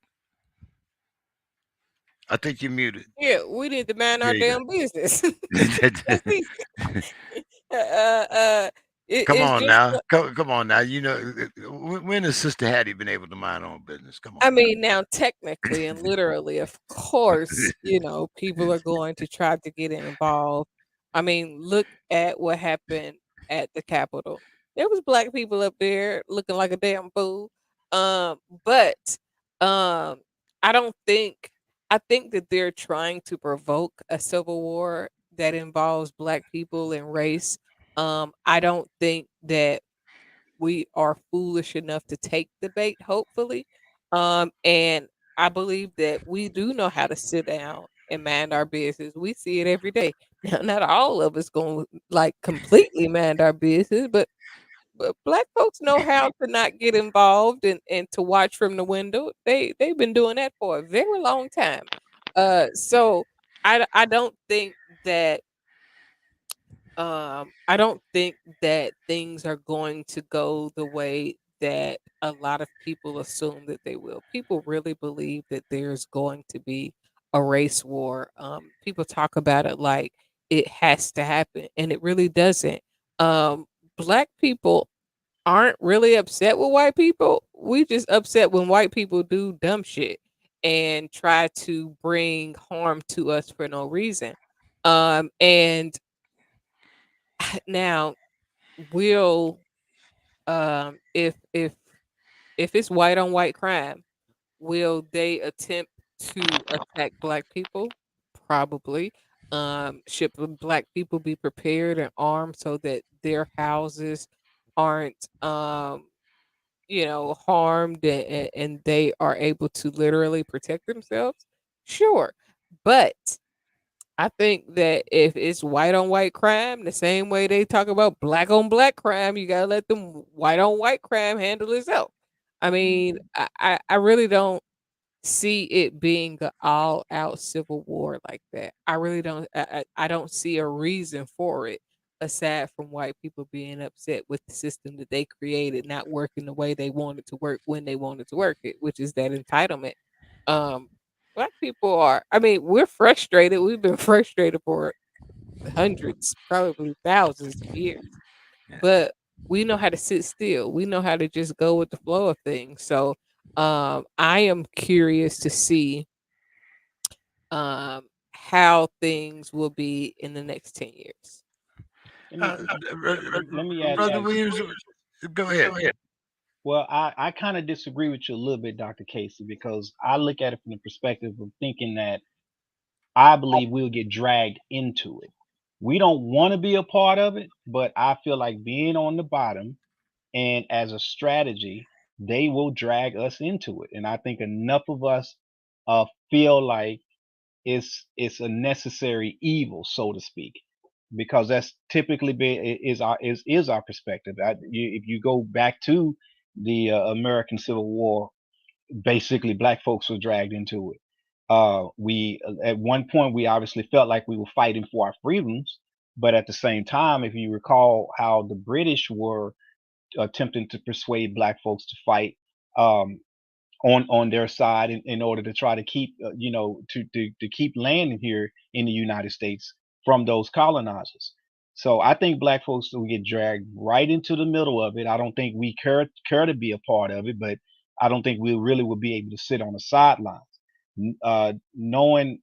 I think you're muted. Yeah, we need to mind our There you damn business. go. That's easy. uh, uh, Come it's on just now. Come on now. When has Sister Hattie been able to mind her own business? Come I on mean, now technically and literally, of course, people are going to try to get involved. I mean, look at what happened at the Capitol. There was black people up there looking like a damn fool. But um, I don't think I think that they're trying to provoke a civil war that involves black people and race. I don't think that we are foolish enough to take the bait, hopefully. And I believe that we do know how to sit down and mind our business. We see it every day. Now, not all of us going to like completely mind our business, but black folks know how to not get involved and to watch from the window. They've been doing that for a very long time. So I don't think that I don't think that things are going to go the way that a lot of people assume that they will. People really believe that there's going to be a race war. People talk about it like it has to happen, and it really doesn't. Black people aren't really upset with white people. We just upset when white people do dumb shit and try to bring harm to us for no reason. And now will if it's white on white crime, will they attempt to attack black people? Probably. Should black people be prepared and armed so that their houses aren't harmed and they are able to literally protect themselves? Sure. But I think that if it's white on white crime, the same way they talk about black on black crime, you gotta let them white on white crime handle itself. I mean, I really don't see it being an all out civil war like that. I really don't. I don't see a reason for it aside from white people being upset with the system that they created not working the way they wanted to work when they wanted to work it, which is that entitlement. Um, Black people are. I mean, we're frustrated. We've been frustrated for hundreds, probably thousands of years, but we know how to sit still. We know how to just go with the flow of things. So, I am curious to see how things will be in the next 10 years. Let me let me add Brother that. Williams, go ahead. Well, I kind of disagree with you a little bit, Dr. Casey, because I look at it from the perspective of thinking that I believe we'll get dragged into it. We don't want to be a part of it, but I feel like being on the bottom and as a strategy, they will drag us into it. And I think enough of us feel like it's a necessary evil, so to speak, because that's typically is our perspective. If you go back to the American Civil War, basically black folks were dragged into it. We at one point we obviously felt like we were fighting for our freedoms, but at the same time, if you recall how the British were attempting to persuade black folks to fight, um, on their side in order to try to keep to keep land here in the United States from those colonizers. So I think black folks will get dragged right into the middle of it. I don't think we care to be a part of it, but I don't think we really will be able to sit on the sidelines, knowing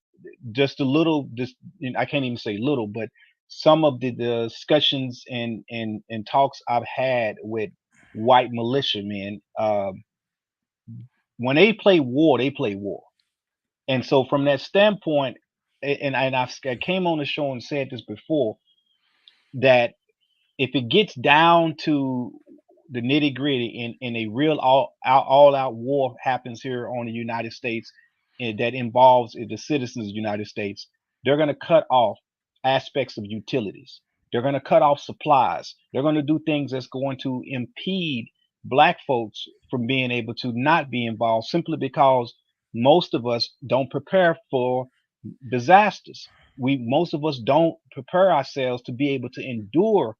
just a little. Just I can't even say little, but some of the discussions and talks I've had with white militiamen. When they play war, they play war. And so from that standpoint, I came on the show and said this before, that if it gets down to the nitty gritty, in a real all out war happens here on the United States, that involves the citizens of the United States, they're going to cut off aspects of utilities. They're going to cut off supplies. They're going to do things that's going to impede black folks from being able to not be involved, simply because most of us don't prepare for disasters. Most of us don't prepare ourselves to be able to endure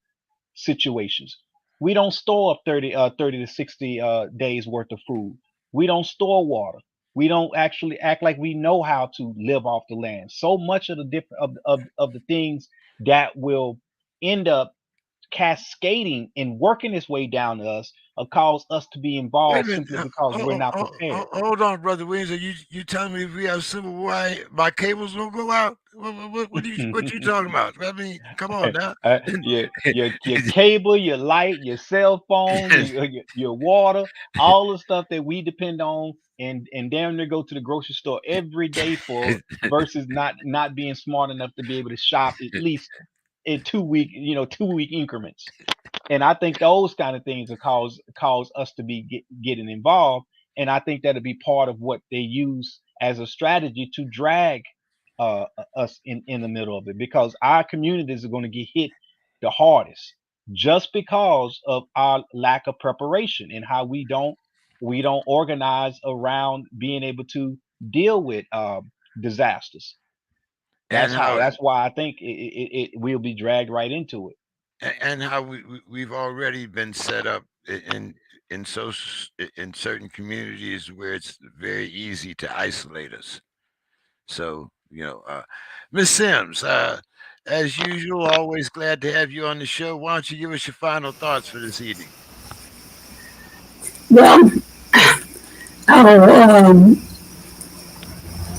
situations. We don't store up 30 to 60 days worth of food. We don't store water. We don't actually act like we know how to live off the land. So much of the different of the things that will end up cascading and working its way down to us cause us to be Wait a involved minute. simply because we're not prepared. Hold on, brother Williams. Are you telling me if we have civil war, my cables won't go out? What you talking about? I mean, come on now. Your cable, your light, your cell phone, your water, all the stuff that we depend on, and damn near go to the grocery store every day for, versus not being smart enough to be able to shop at least in 2 week, 2 week increments. And I think those kind of things will cause us to be getting involved. And I think that'll be part of what they use as a strategy to drag us in the middle of it, because our communities are going to get hit the hardest just because of our lack of preparation and how we don't organize around being able to deal with disasters. and how That's why I think it will be dragged right into it. and how we've already been set up in in certain communities where it's very easy to isolate us. So Miss Sims, as usual, always glad to have you on the show. Why don't you give us your final thoughts for this evening? Well, I'll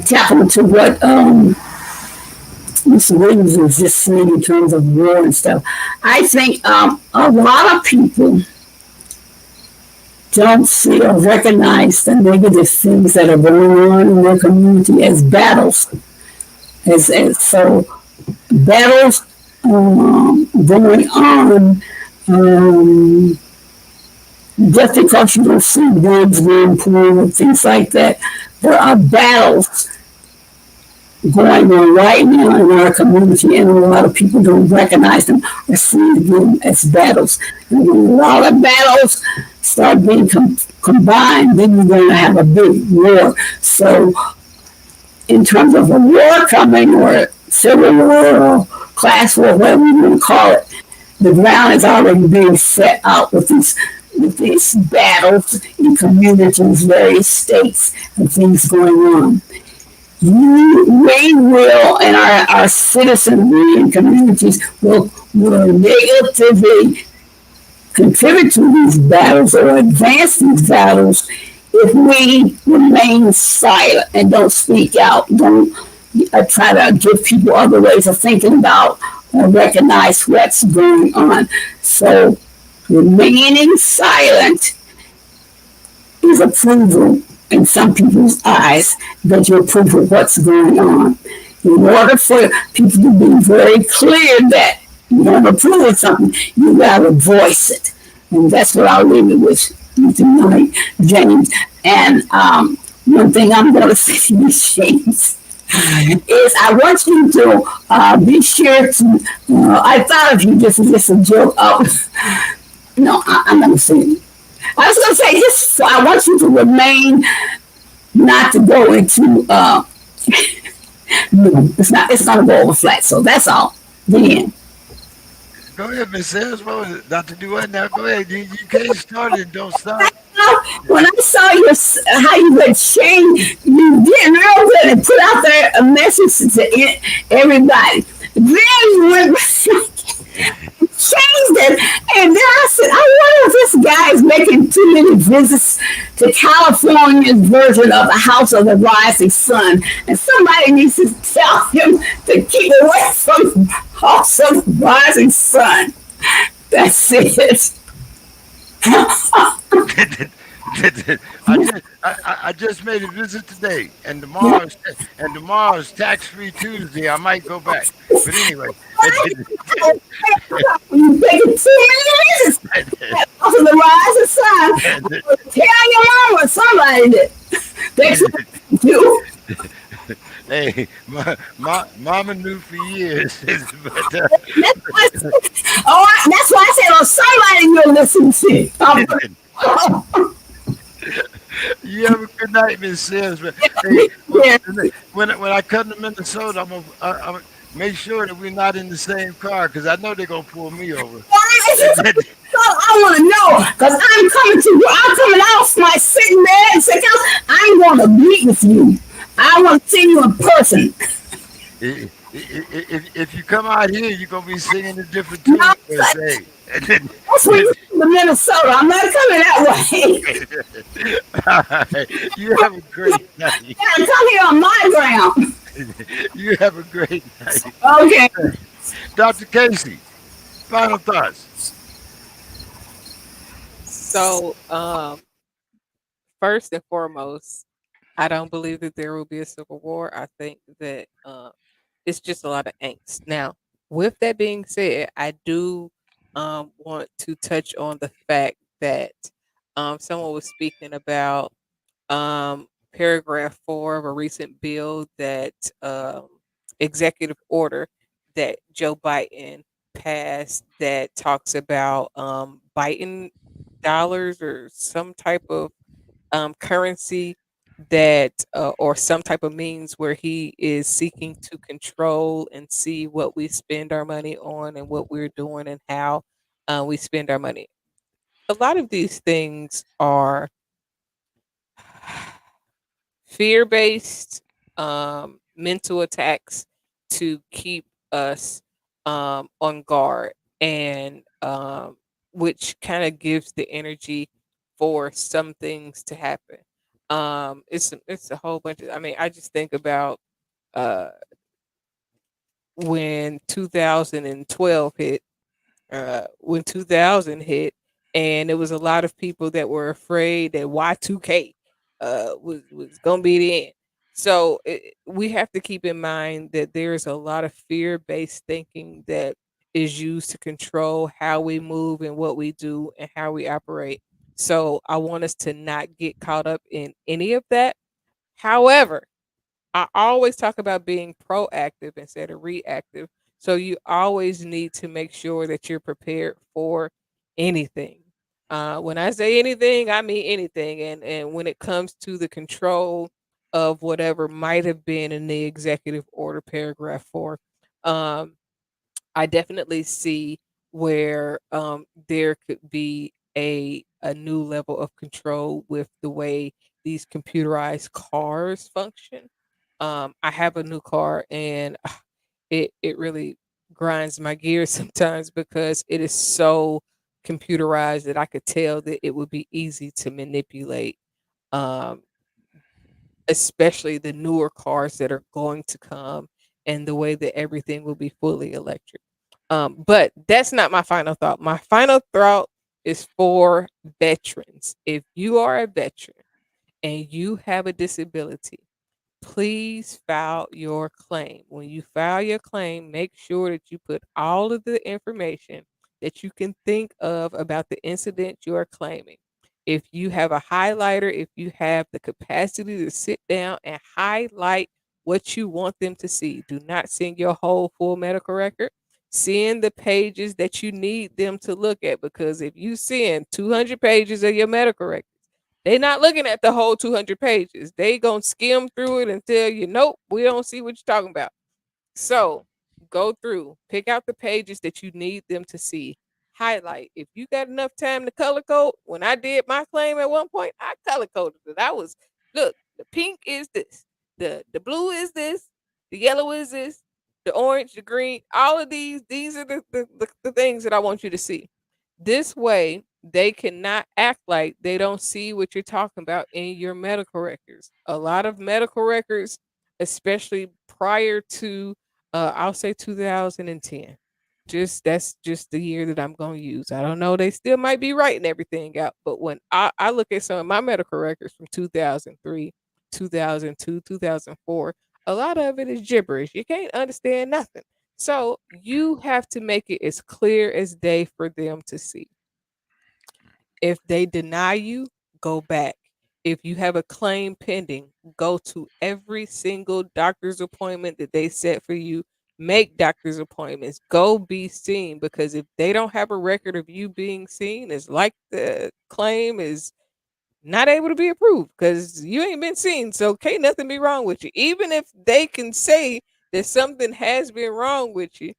tap into what Mr. Williams was just saying in terms of war and stuff. I think a lot of people don't see or recognize the negative things that are going on in their community as battles. So battles going on, just because you don't see guns being pulled and things like that, there are battles going on right now in our community, and a lot of people don't recognize them or see them as battles. And when a lot of battles start being combined, then you're going to have a big war. So in terms of a war coming, or civil war, or class war, whatever you want to call it, the ground is already being set out with these battles in communities, various states, and things going on. We will, and our citizenry and communities will negatively contribute to these battles or advance these battles if we remain silent and don't speak out, don't try to give people other ways of thinking about or recognize what's going on. So remaining silent is approval in some people's eyes, that you approve of what's going on. In order for people to be very clear that you don't approve of something, you gotta voice it. And that's what I'll leave it with you tonight, James. And one thing I'm gonna say to you, James, is I want you to be sure to, I thought of you just as just a joke. No, I'm not gonna say it. I was going to say this. I want you to remain, not to go into. No, it's not. It's going to go over flat. So that's all. The end. Go ahead, Miss Sims. What was it? Not to do what now? Go ahead. You can't start it. Don't stop. When I saw how you had changed, you did real good and put out there a message to everybody. Then you went changed it, and then I said, I wonder if this guy is making too many visits to California's version of the House of the Rising Sun, and somebody needs to tell him to keep away from the House of the Rising Sun. That's it. I just made a visit today, and tomorrow's tax-free Tuesday. I might go back, but anyway. You take 2 minutes. to the rising sun. Tell your mama somebody that they trying to. Hey, mama knew for years, but That's why, that's why I said, oh, somebody you'll listen to. you have a good night, Miss Sims. But hey, Yeah. when I come to Minnesota, I'm gonna make sure that we're not in the same car because I know they're gonna pull me over. So I want to know because I'm coming to you. I'm coming off my sick bed and sick house. I'm going to meet with you. I want to see you in person. If you come out here, you're gonna be singing a different No, tune per se. that's when you come to Minnesota. I'm not coming that way. You have a great night. Yeah, come here on my ground. You have a great night. Okay. Dr. Casey, final thoughts. So, first and foremost, I don't believe that there will be a civil war. I think that it's just a lot of angst. Now, with that being said, I do want to touch on the fact that someone was speaking about paragraph 4 of a recent bill that executive order that Joe Biden passed that talks about Biden dollars or some type of currency that or some type of means where he is seeking to control and see what we spend our money on and what we're doing and how we spend our money. A lot of these things are fear-based mental attacks to keep us on guard and which kind of gives the energy for some things to happen. It's a whole bunch of, I mean, I just think about uh when 2012 hit, when 2000 hit, and there was a lot of people that were afraid that Y2K was going to be the end. So we have to keep in mind that there's a lot of fear-based thinking that is used to control how we move and what we do and how we operate. So I want us to not get caught up in any of that. However, I always talk about being proactive instead of reactive. So you always need to make sure that you're prepared for anything. When I say anything, I mean anything. And when it comes to the control of whatever might have been in the executive order paragraph 4, um, I definitely see where there could be a new level of control with the way these computerized cars function. I have a new car, and it really grinds my gears sometimes because it is so computerized that I could tell that it would be easy to manipulate. Um, Especially the newer cars that are going to come and the way that everything will be fully electric. But that's not my final thought. My final thought is for veterans. If you are a veteran and you have a disability, please file your claim. When you file your claim, make sure that you put all of the information that you can think of about the incident you are claiming. If you have a highlighter, if you have the capacity to sit down and highlight what you want them to see, do not send your whole full medical record. Send the pages that you need them to look at because if you send 200 pages of your medical record, they not looking at the whole 200 pages. They gonna skim through it and tell you, nope, we don't see what you're talking about. So go through, pick out the pages that you need them to see. Highlight. If you got enough time to color code, when I did my claim at one point, I color coded it. I was look, the pink is this, the blue is this, the yellow is this, the orange, the green, all of these are the things that I want you to see. This way, they cannot act like they don't see what you're talking about in your medical records. A lot of medical records, especially prior to, I'll say 2010. Just that's just the year that I'm going to use. I don't know. They still might be writing everything out, but when I look at some of my medical records from 2003, 2002, 2004, a lot of it is gibberish. You can't understand nothing. So you have to make it as clear as day for them to see. If they deny you, go back. If you have a claim pending, go to every single doctor's appointment that they set for you. Make doctor's appointments. Go be seen, because if they don't have a record of you being seen, it's like the claim is not able to be approved because you ain't been seen. So can't nothing be wrong with you. Even if they can say that something has been wrong with you,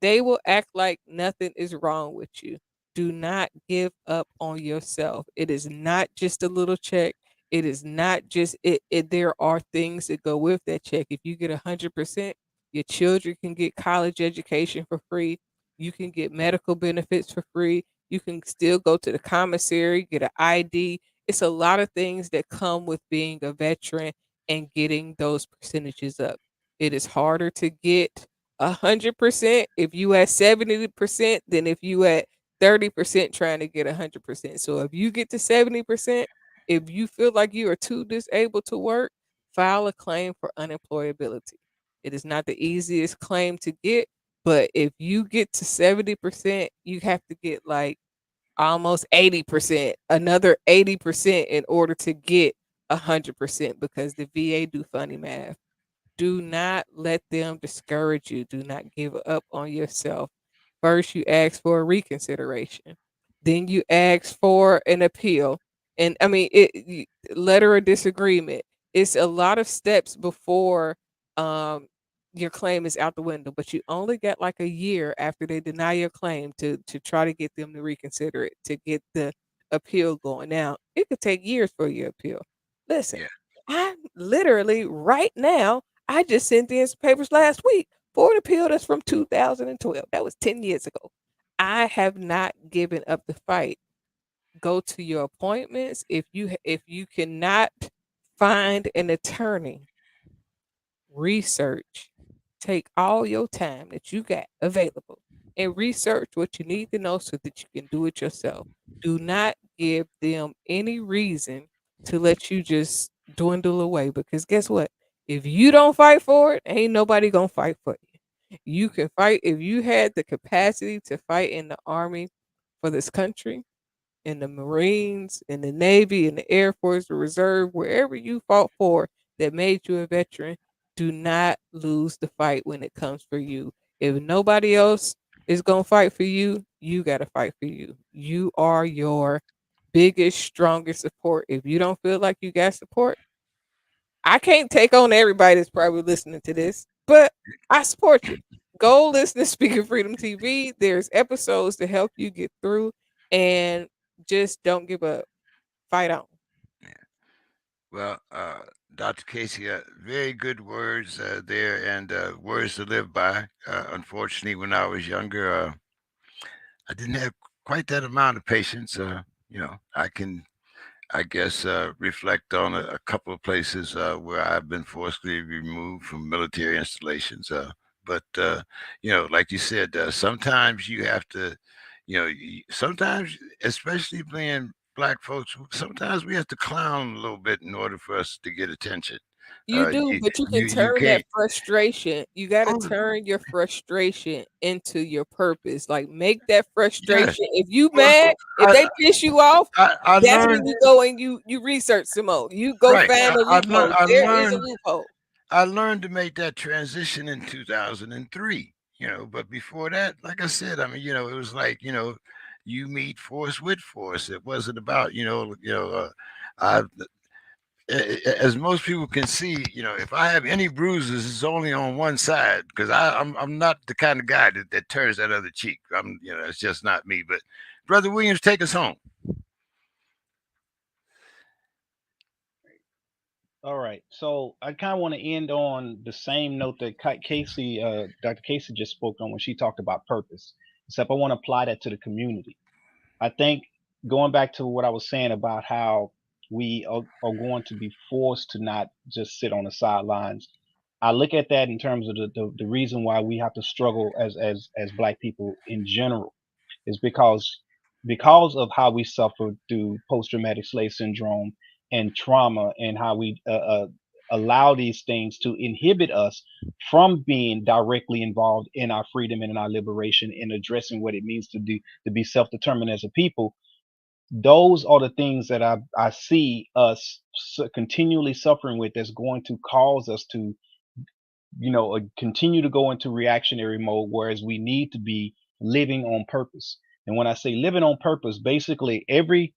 they will act like nothing is wrong with you. Do not give up on yourself. It is not just a little check. It is not just it. There are things that go with that check. If you get 100%, your children can get college education for free. You can get medical benefits for free. You can still go to the commissary, get an ID. It's a lot of things that come with being a veteran and getting those percentages up. It is harder to get 100% if you at 70% than if you at 30% trying to get 100%. So if you get to 70%, if you feel like you are too disabled to work, file a claim for unemployability. It is not the easiest claim to get, but if you get to 70%, you have to get like almost 80%, another 80% in order to get 100% because the VA do funny math. Do not let them discourage you. Do not give up on yourself. First, you ask for a reconsideration. Then you ask for an appeal. And I mean, letter of disagreement. It's a lot of steps before um, your claim is out the window, but you only get like a year after they deny your claim to try to get them to reconsider it, to get the appeal going. Now, it could take years for your appeal. Listen, Yeah. I literally right now I just sent in some papers last week for an appeal that's from 2012. That was 10 years ago. I have not given up the fight. Go to your appointments. If you cannot find an attorney, research. Take all your time that you got available and research what you need to know so that you can do it yourself. Do not give them any reason to let you just dwindle away because guess what? If you don't fight for it, ain't nobody gonna fight for you. You can fight if you had the capacity to fight in the army for this country, in the Marines, in the Navy, in the Air Force, the Reserve, wherever you fought for that made you a veteran, do not lose the fight when it comes for you. If nobody else is going to fight for you, you got to fight for you. You are your biggest, strongest support. If you don't feel like you got support, I can't take on everybody that's probably listening to this, but I support you. Go listen to Speaking Freedom TV. There's episodes to help you get through and just don't give up. Fight on. Well, Dr. Casey, very good words there and words to live by. Unfortunately, when I was younger, I didn't have quite that amount of patience. I can, I guess, reflect on a couple of places where I've been forcibly removed from military installations. But like you said, sometimes you have to, sometimes, especially being black folks, sometimes we have to clown a little bit in order for us to get attention. You do, You, but you can you turn that can't. frustration. You got to Oh, turn your frustration into your purpose. Like make that yeah. frustration. If you Well, mad, if I, they piss you off, I that's when learned you go and you research some more. You go right. find a loophole. I There is a learned loophole. I learned to make that transition in 2003, but before that, like I said, I mean, it was like, you meet force with force. It wasn't about, I, as most people can see, if I have any bruises, it's only on one side because I'm not the kind of guy that turns that other cheek. It's just not me. But Brother Williams, take us home. All right. So I kind of want to end on the same note that Casey, Dr. Casey just spoke on when she talked about purpose. Except I want to apply that to the community. I think going back to what I was saying about how we are going to be forced to not just sit on the sidelines. I look at that in terms of the reason why we have to struggle as black people in general is because of how we suffered through post-traumatic slave syndrome and trauma and how we allow these things to inhibit us from being directly involved in our freedom and in our liberation and addressing what it means to be self-determined as a people. those are the things that I see us continually suffering with, that's going to cause us to, continue to go into reactionary mode, whereas we need to be living on purpose. And when I say living on purpose, basically every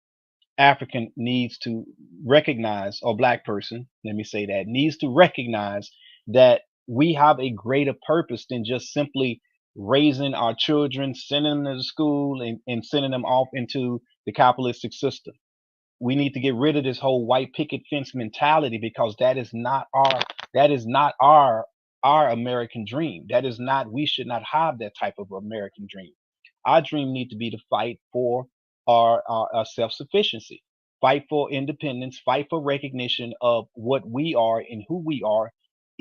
African needs to recognize, or black person, let me say that, needs to recognize that we have a greater purpose than just simply raising our children, sending them to school, and sending them off into the capitalistic system. We need to get rid of this whole white picket fence mentality, because that is not our American dream. That is not, we should not have that type of American dream. Our dream need to be to fight for our self-sufficiency, fight for independence, fight for recognition of what we are and who we are,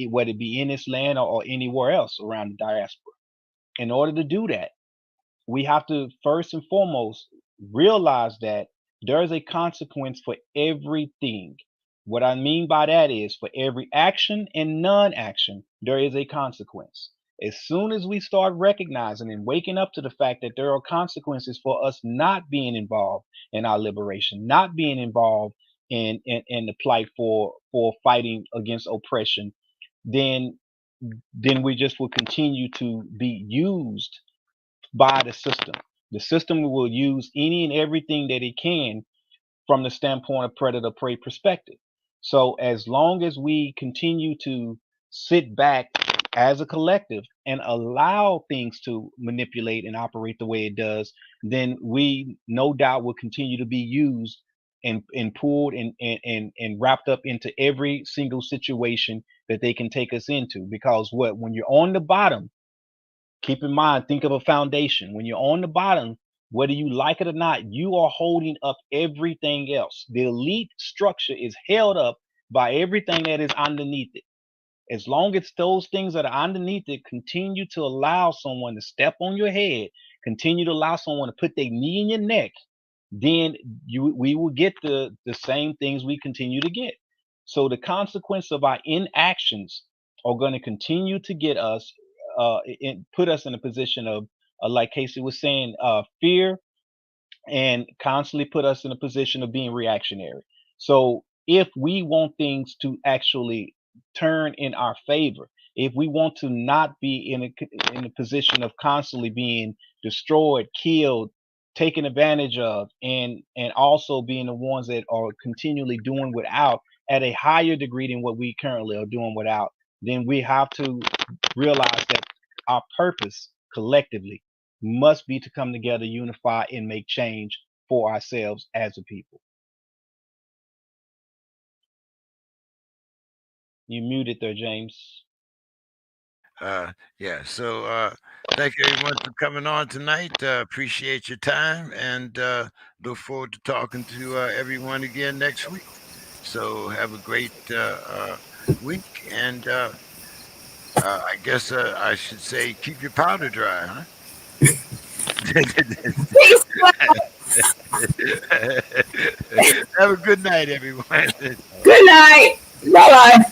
whether it be in this land or anywhere else around the diaspora. In order to do that, we have to first and foremost realize that there is a consequence for everything. What I mean by that is, for every action and non-action, there is a consequence. As soon as we start recognizing and waking up to the fact that there are consequences for us not being involved in our liberation, not being involved in the plight for fighting against oppression, then we just will continue to be used by the system. The system will use any and everything that it can from the standpoint of predator prey perspective. So as long as we continue to sit back as a collective and allow things to manipulate and operate the way it does, then we no doubt will continue to be used and pulled and wrapped up into every single situation that they can take us into. Because when you're on the bottom, keep in mind, think of a foundation. When you're on the bottom, whether you like it or not, you are holding up everything else. The elite structure is held up by everything that is underneath it. As long as those things that are underneath it continue to allow someone to step on your head, continue to allow someone to put their knee in your neck, then we will get the same things we continue to get. So the consequence of our inactions are going to continue to get us, put us in a position of, like Casey was saying, fear, and constantly put us in a position of being reactionary. So if we want things to actually turn in our favor, if we want to not be in a position of constantly being destroyed, killed, taken advantage of, and also being the ones that are continually doing without at a higher degree than what we currently are doing without, then we have to realize that our purpose collectively must be to come together, unify, and make change for ourselves as a people. You muted there, James. Yeah. So thank you everyone for coming on tonight. Appreciate your time, and look forward to talking to everyone again next week. So have a great week, and I guess I should say keep your powder dry, huh? Peace. Have a good night, everyone. Good night. Bye bye.